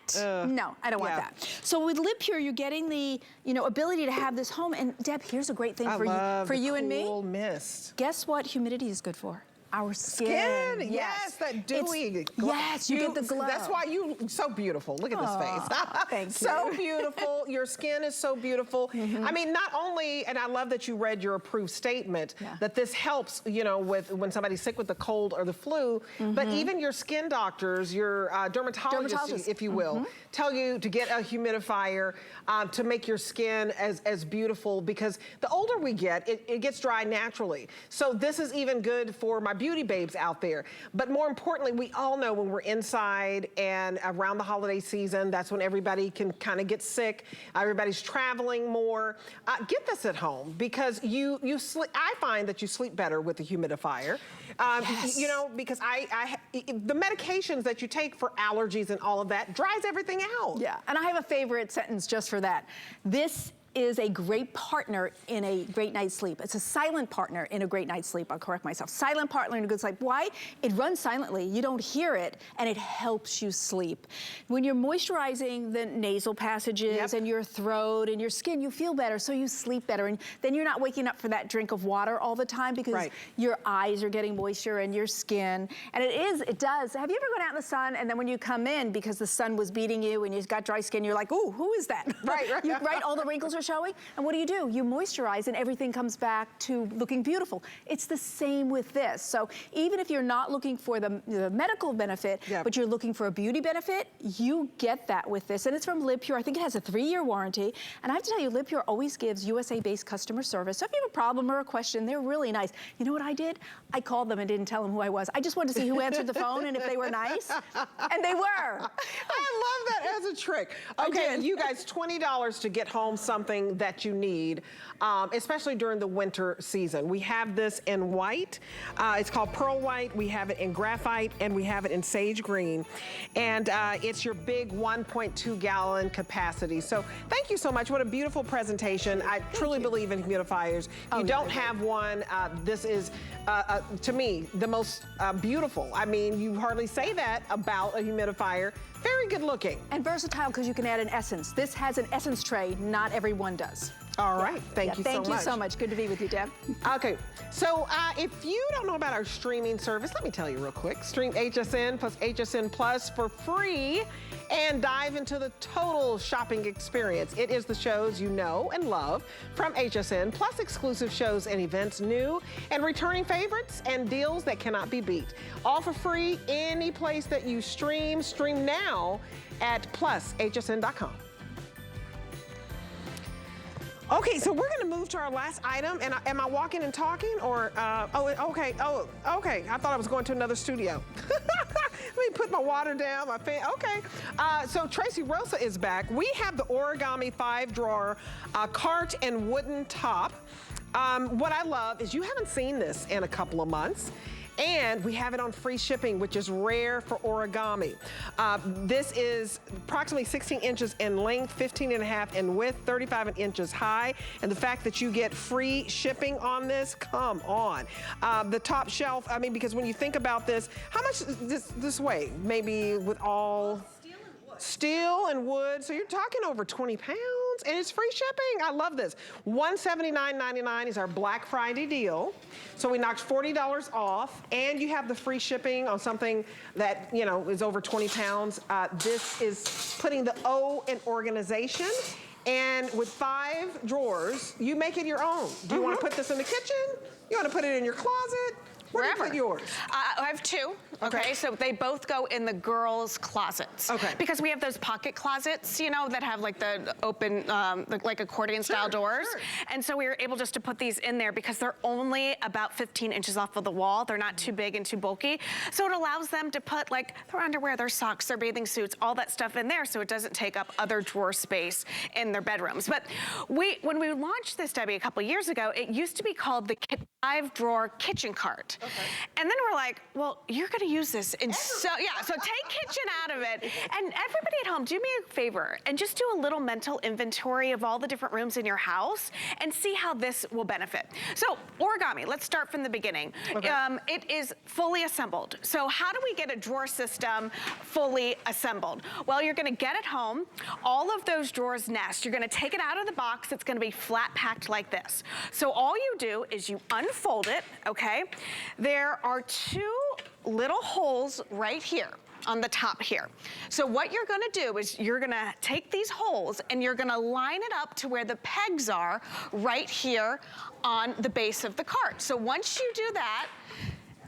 No, I don't want that. So with Live Pure, you're getting the, you know, ability to have this home. And Deb, here's a great thing for you and me. Cool mist. Guess what humidity is good for? Our skin. Yes, that dewy glow. Yes, you get the glow. That's why you so beautiful. Look at this face. Thank you. So beautiful. Your skin is so beautiful. I mean, not only, and I love that you read your approved statement, that this helps, you know, with when somebody's sick with the cold or the flu, but even your skin doctors, your dermatologists, if you will, tell you to get a humidifier to make your skin as beautiful, because the older we get, it gets dry naturally. So this is even good for my beauty babes out there. But more importantly, we all know when we're inside and around the holiday season, that's when everybody can kind of get sick. Everybody's traveling more. Get this at home, because you sleep. I find that you sleep better with the humidifier. You know, because the medications that you take for allergies and all of that dries everything out. Yeah, and I have a favorite sentence just for that. This is a great partner in a great night's sleep. It's a silent partner in a great night's sleep. I'll correct myself. Silent partner in a good sleep. Why? It runs silently. You don't hear it, and it helps you sleep. When you're moisturizing the nasal passages and your throat and your skin, you feel better, so you sleep better. And then you're not waking up for that drink of water all the time, because your eyes are getting moisture and your skin. And it does. Have you ever gone out in the sun, and then when you come in, because the sun was beating you and you've got dry skin, you're like, ooh, who is that? Right, all the wrinkles are showing. And what do? You moisturize, and everything comes back to looking beautiful. It's the same with this. So even if you're not looking for the medical benefit, but you're looking for a beauty benefit, you get that with this. And it's from Live Pure. I think it has a 3-year warranty. And I have to tell you, Live Pure always gives USA-based customer service. So if you have a problem or a question, they're really nice. You know what I did? I called them and didn't tell them who I was. I just wanted to see who answered the phone and if they were nice. And they were. I love that as a trick. Okay, you guys, $20 to get home something that you need, especially during the winter season. We have this in white. It's called Pearl White. We have it in graphite, and we have it in sage green. And it's your big 1.2 gallon capacity. So thank you so much. What a beautiful presentation. I truly believe in humidifiers. You don't have one. This is, to me, the most beautiful. I mean, you hardly say that about a humidifier. Very good looking. And versatile, because you can add an essence. This has an essence tray. Not everyone does. All right. Thank you so much. Thank you so much. Good to be with you, Deb. Okay. So if you don't know about our streaming service, let me tell you real quick. Stream HSN plus HSN Plus for free and dive into the total shopping experience. It is the shows you know and love from HSN, plus exclusive shows and events, new and returning favorites, and deals that cannot be beat. All for free any place that you stream. Stream now at plushsn.com. Okay, so we're gonna move to our last item, and am I walking and talking, or, okay, I thought I was going to another studio. Let me put my water down, my fan, okay. So Tracy Rosa is back. We have the origami 5-drawer cart and wooden top. What I love is you haven't seen this in a couple of months. And we have it on free shipping, which is rare for origami. This is approximately 16 inches in length, 15.5 in width, 35 inches high. And the fact that you get free shipping on this, come on. The top shelf, I mean, because when you think about this, how much does this weigh? Maybe with all steel and wood, so you're talking over 20 pounds, and it's free shipping. I love this. $179.99 is our Black Friday deal. So we knocked $40 off, and you have the free shipping on something that, you know, is over 20 pounds. This is putting the O in organization. And with 5 drawers, you make it your own. Do you want to put this in the kitchen? You want to put it in your closet? Where do you wherever. put yours? I have two. Okay, so they both go in the girls' closets. Okay. Because we have those pocket closets, you know, that have like the open, like accordion style doors. Sure. And so we were able just to put these in there because they're only about 15 inches off of the wall. They're not too big and too bulky. So it allows them to put like their underwear, their socks, their bathing suits, all that stuff in there so it doesn't take up other drawer space in their bedrooms. But when we launched this, Debbie, a couple years ago, it used to be called the 5-drawer kitchen cart. Okay. And then we're like, well, you're gonna use this in so take kitchen out of it. And everybody at home, do me a favor and just do a little mental inventory of all the different rooms in your house and see how this will benefit. So origami, let's start from the beginning. Okay. It is fully assembled. So how do we get a drawer system fully assembled? Well, you're gonna get it home, all of those drawers nest. You're gonna take it out of the box, it's gonna be flat packed like this. So all you do is you unfold it, okay? There are 2 little holes right here on the top here. So what you're gonna do is you're gonna take these holes and you're gonna line it up to where the pegs are right here on the base of the cart. So once you do that,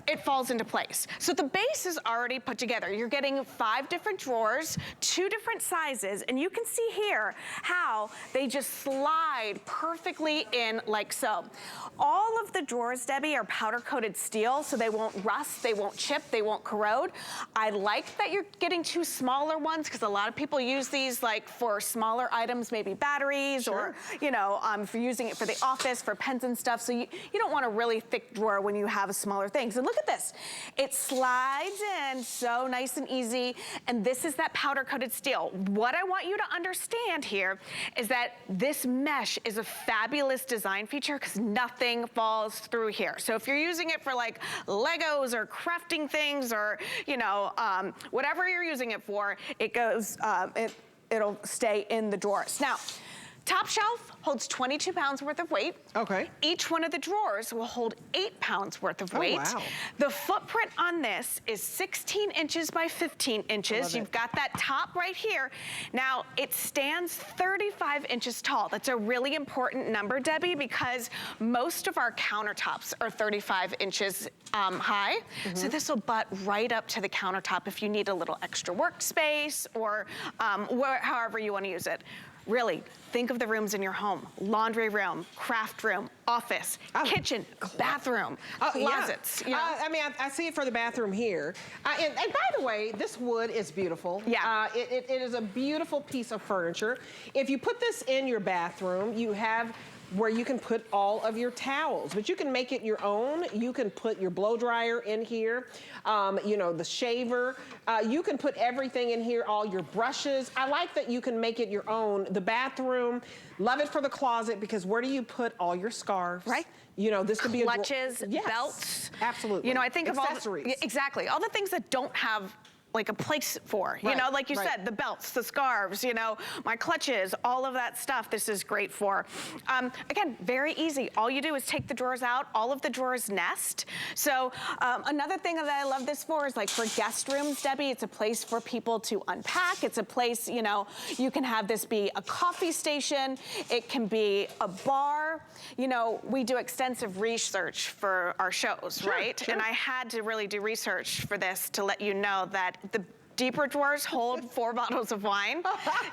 it falls into place. So the base is already put together. You're getting 5 different drawers, 2 different sizes, and you can see here how they just slide perfectly in like so. All of the drawers, Debbie, are powder-coated steel, so they won't rust, they won't chip, they won't corrode. I like that you're getting 2 smaller ones because a lot of people use these like for smaller items, maybe batteries or, you know, for using it for the office, for pens and stuff. So you don't want a really thick drawer when you have a smaller thing. So look at this. It slides in so nice and easy, and this is that powder-coated steel. What I want you to understand here is that this mesh is a fabulous design feature because nothing falls through here. So if you're using it for like Legos or crafting things or, you know, whatever you're using it for, it goes, it'll stay in the drawers. Now, top shelf holds 22 pounds worth of weight. Okay. Each one of the drawers will hold 8 pounds worth of weight. Wow. The footprint on this is 16 inches by 15 inches. You've got that top right here. Now, it stands 35 inches tall. That's a really important number, Debbie, because most of our countertops are 35 inches high. So this will butt right up to the countertop if you need a little extra workspace or however you want to use it. Really, think of the rooms in your home. Laundry room, craft room, office, kitchen, bathroom, closets. Yeah. You know? I mean, I see it for the bathroom here. And by the way, this wood is beautiful. Yeah. It is a beautiful piece of furniture. If you put this in your bathroom, you have where you can put all of your towels, but you can make it your own. You can put your blow dryer in here, you know, the shaver. You can put everything in here, all your brushes. I like that you can make it your own. The bathroom, love it for the closet because where do you put all your scarves? Right. You know, this could be clutches, yes, belts. Absolutely. You know, I think of accessories. all exactly all the things that don't have like a place for, you know, like you said, the belts, the scarves, you know, my clutches, all of that stuff, this is great for. Again, very easy. All you do is take the drawers out, all of the drawers nest. So another thing that I love this for is like for guest rooms, Debbie, it's a place for people to unpack. It's a place, you know, you can have this be a coffee station. It can be a bar. You know, we do extensive research for our shows, right? Sure. And I had to really do research for this to let you know that the deeper drawers hold 4 bottles of wine,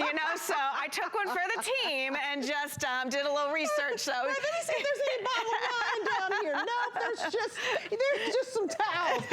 you know, so I took one for the team and just did a little research. So let me see if there's any bottle of wine down here. Nope, there's just some towels.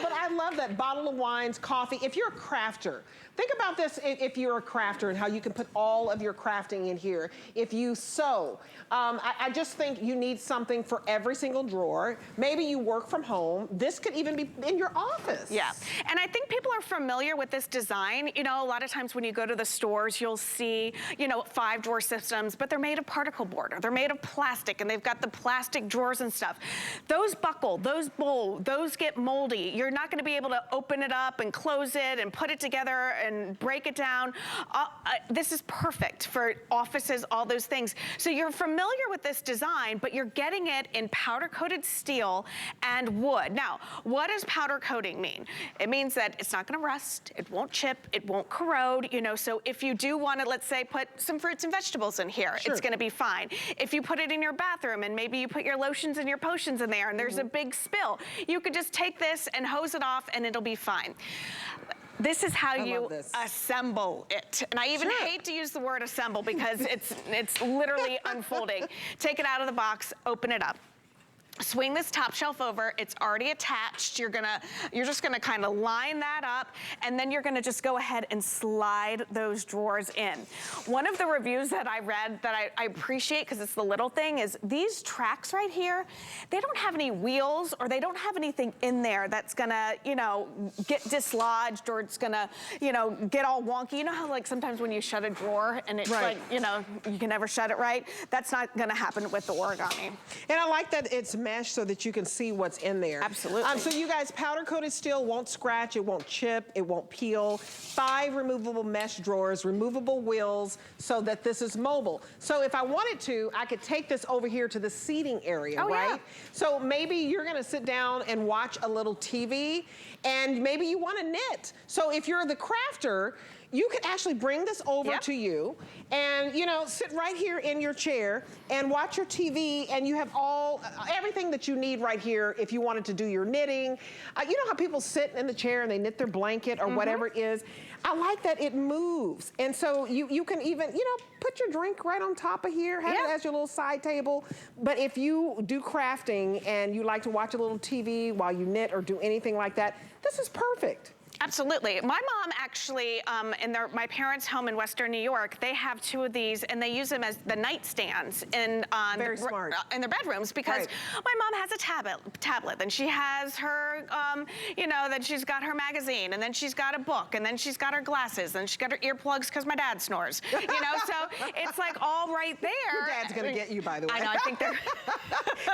But I love that bottle of wines, coffee. If you're a crafter, think about this if you're a crafter and how you can put all of your crafting in here. If you sew, I just think you need something for every single drawer. Maybe you work from home. This could even be in your office. Yeah, and I think people are familiar with this design. You know, a lot of times when you go to the stores, you'll see, you know, 5-drawer systems, but they're made of particle board or they're made of plastic and they've got the plastic drawers and stuff. Those buckle, those bowl, those get moldy. You're not gonna be able to open it up and close it and put it together and break it down. This is perfect for offices, all those things. So you're familiar with this design, but you're getting it in powder-coated steel and wood. Now, what does powder coating mean? It means that it's not gonna rust, rust, it won't chip, it won't corrode, you know, so if you do want to, let's say, put some fruits and vegetables in here, it's going to be fine. If you put it in your bathroom and maybe you put your lotions and your potions in there and there's a big spill, you could just take this and hose it off and it'll be fine. This is how you assemble it. And I even hate to use the word assemble because it's literally unfolding. Take it out of the box, open it up. Swing this top shelf over, it's already attached. You're just gonna kind of line that up, and then you're gonna just go ahead and slide those drawers in. One of the reviews that I read that I appreciate, because it's the little thing, is these tracks right here, they don't have any wheels or they don't have anything in there that's gonna, you know, get dislodged or it's gonna, you know, get all wonky. You know how like sometimes when you shut a drawer and it's like, you know, you can never shut it right? That's not gonna happen with the origami. And I like that it's mesh so that you can see what's in there. Absolutely. So you guys, powder coated steel won't scratch, it won't chip, it won't peel. 5 removable mesh drawers, removable wheels, so that this is mobile. So if I wanted to, I could take this over here to the seating area, right? Yeah. So maybe you're gonna sit down and watch a little TV, and maybe you wanna knit. So if you're the crafter, you could actually bring this over to you and, you know, sit right here in your chair and watch your TV, and you have everything that you need right here if you wanted to do your knitting. You know how people sit in the chair and they knit their blanket or whatever it is? I like that it moves. And so you can even, you know, put your drink right on top of here, have it as your little side table. But if you do crafting and you like to watch a little TV while you knit or do anything like that, this is perfect. Absolutely. My mom actually, in my parents' home in Western New York, they have 2 of these and they use them as the nightstands in their bedrooms because my mom has a tablet, then she has her, you know, then she's got her magazine, and then she's got a book, and then she's got her glasses, and she's got her earplugs because my dad snores. You know, so it's like all right there. Your dad's gonna get you, by the way. I know, I think they're...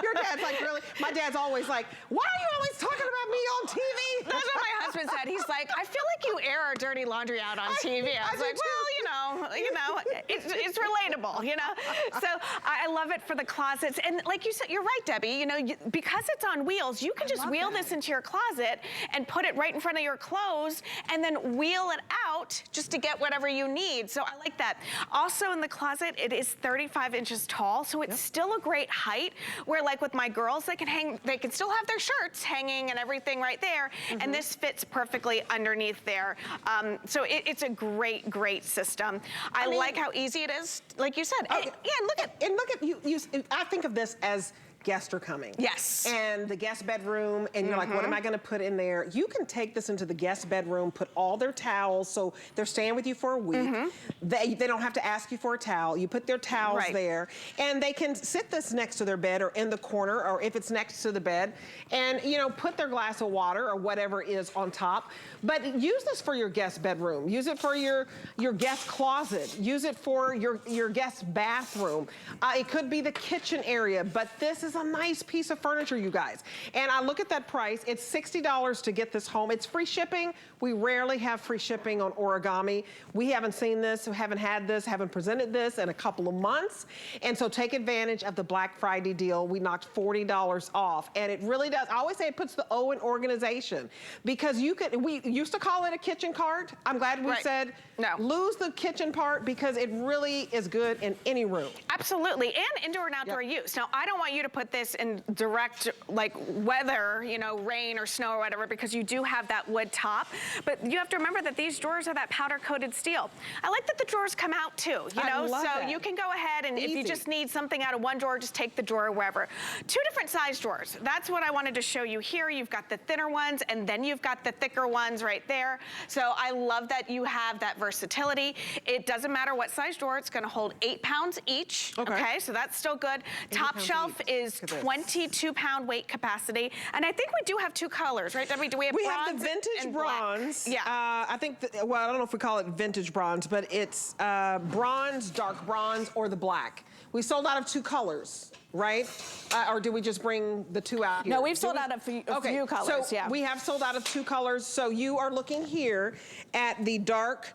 Your dad's like, really? My dad's always like, why are you always talking about me on TV? That's what my husband said. He's like, I feel like you air our dirty laundry out on TV. I was like, well, you know, it's relatable, you know? So I love it for the closets. And like you said, you're right, Debbie, you know, because it's on wheels, you can just wheel this into your closet and put it right in front of your clothes and then wheel it out just to get whatever you need. So I like that. Also in the closet, it is 35 inches tall, so it's still a great height where like with my girls, they can still have their shirts hanging and everything right there. And this fits perfectly underneath there. So it's a great, great system. I mean, like how easy it is, like you said. And look at you. I think of this as guests are coming. Yes. And the guest bedroom, and you're like, what am I gonna put in there? You can take this into the guest bedroom, put all their towels, so they're staying with you for a week. They don't have to ask you for a towel. You put their towels there, and they can sit this next to their bed or in the corner, or if it's next to the bed, and you know, put their glass of water or whatever is on top. But use this for your guest bedroom. Use it for your guest closet. Use it for your guest bathroom. It could be the kitchen area, but this is a nice piece of furniture, you guys. And I look at that price, it's $60 to get this home. It's free shipping. We rarely have free shipping on origami. We haven't seen this, haven't had this, haven't presented this in a couple of months. And so take advantage of the Black Friday deal. We knocked $40 off. And it really does, I always say it puts the O in organization, because we used to call it a kitchen cart. I'm glad we said, lose the kitchen part, because it really is good in any room. Absolutely, and indoor and outdoor use. Now, I don't want you to put this in direct, like, weather, you know, rain or snow or whatever, because you do have that wood top. But you have to remember that these drawers are that powder-coated steel. I like that the drawers come out, too, you know? So you can go ahead, and if you just need something out of one drawer, just take the drawer wherever. 2 different size drawers. That's what I wanted to show you here. You've got the thinner ones, and then you've got the thicker ones right there. So I love that you have that versatility. It doesn't matter what size drawer. It's gonna hold 8 pounds each. Okay, so that's still good. Top shelf is 22-pound weight capacity. And I think we do have 2 colors, right, Debbie? Do we have bronze? We have the vintage bronze. Black? Yeah. I think, well, I don't know if we call it vintage bronze, but it's bronze, dark bronze, or the black. We sold out of 2 colors, right? Or did we just bring the 2 out here? No, we've sold out of a few colors, so we have sold out of 2 colors. So you are looking here at the dark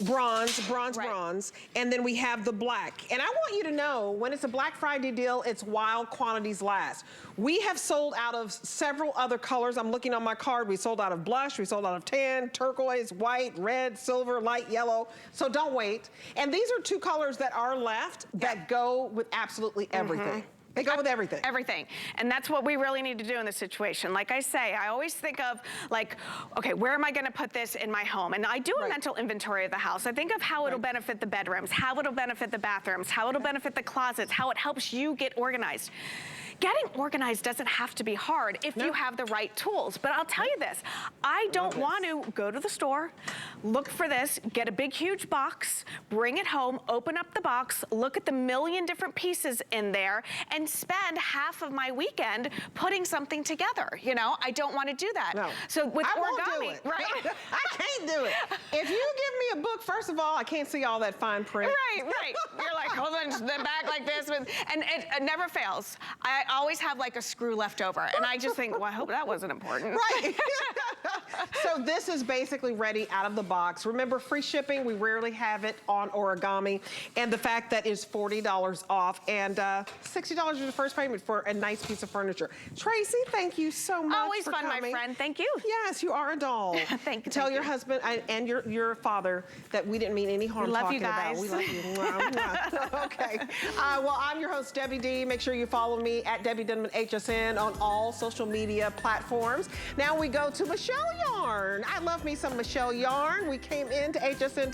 bronze, Right. bronze, and then we have the black. And I want you to know, when it's a Black Friday deal, it's while quantities last. We have sold out of several other colors. I'm looking on my card. We sold out of blush, we sold out of tan, turquoise, white, red, silver, light yellow. So don't wait. And these are two colors that are left that go with absolutely everything. They go with everything. Everything. And that's what we really need to do in this situation. Like I say, I always think of like, okay, where am I gonna put this in my home? And I do a mental inventory of the house. I think of how it'll benefit the bedrooms, how it'll benefit the bathrooms, how it'll benefit the closets, how it helps you get organized. Getting organized doesn't have to be hard if you have the right tools. But I'll tell you this, I don't want to go to the store, look for this, get a big, huge box, bring it home, open up the box, look at the million different pieces in there, and spend half of my weekend putting something together. You know, I don't want to do that. No. So with I won't origami, do it. right? I can't do it. If you give me a book, first of all, I can't see all that fine print. Right. You're like, hold on, the back like this, and it never fails. I always have like a screw left over, and I just think, well, I hope that wasn't important. Right. So this is basically ready out of the box. Remember, free shipping, we rarely have it on origami, and the fact that it's $40 off, and $60 is the first payment for a nice piece of furniture. Tracy, thank you so much. Always for fun, coming. my friend. Thank you. Yes, you are a doll. Thank you. Tell your husband and your father that we didn't mean any harm love talking you guys. about. We love you. Mwah, mwah. Okay. Well, I'm your host, Debbie D. Make sure you follow me at Debbie Denman HSN on all social media platforms. Now we go to Michelle Yarn. I love me some Michelle Yarn. We came into HSN together.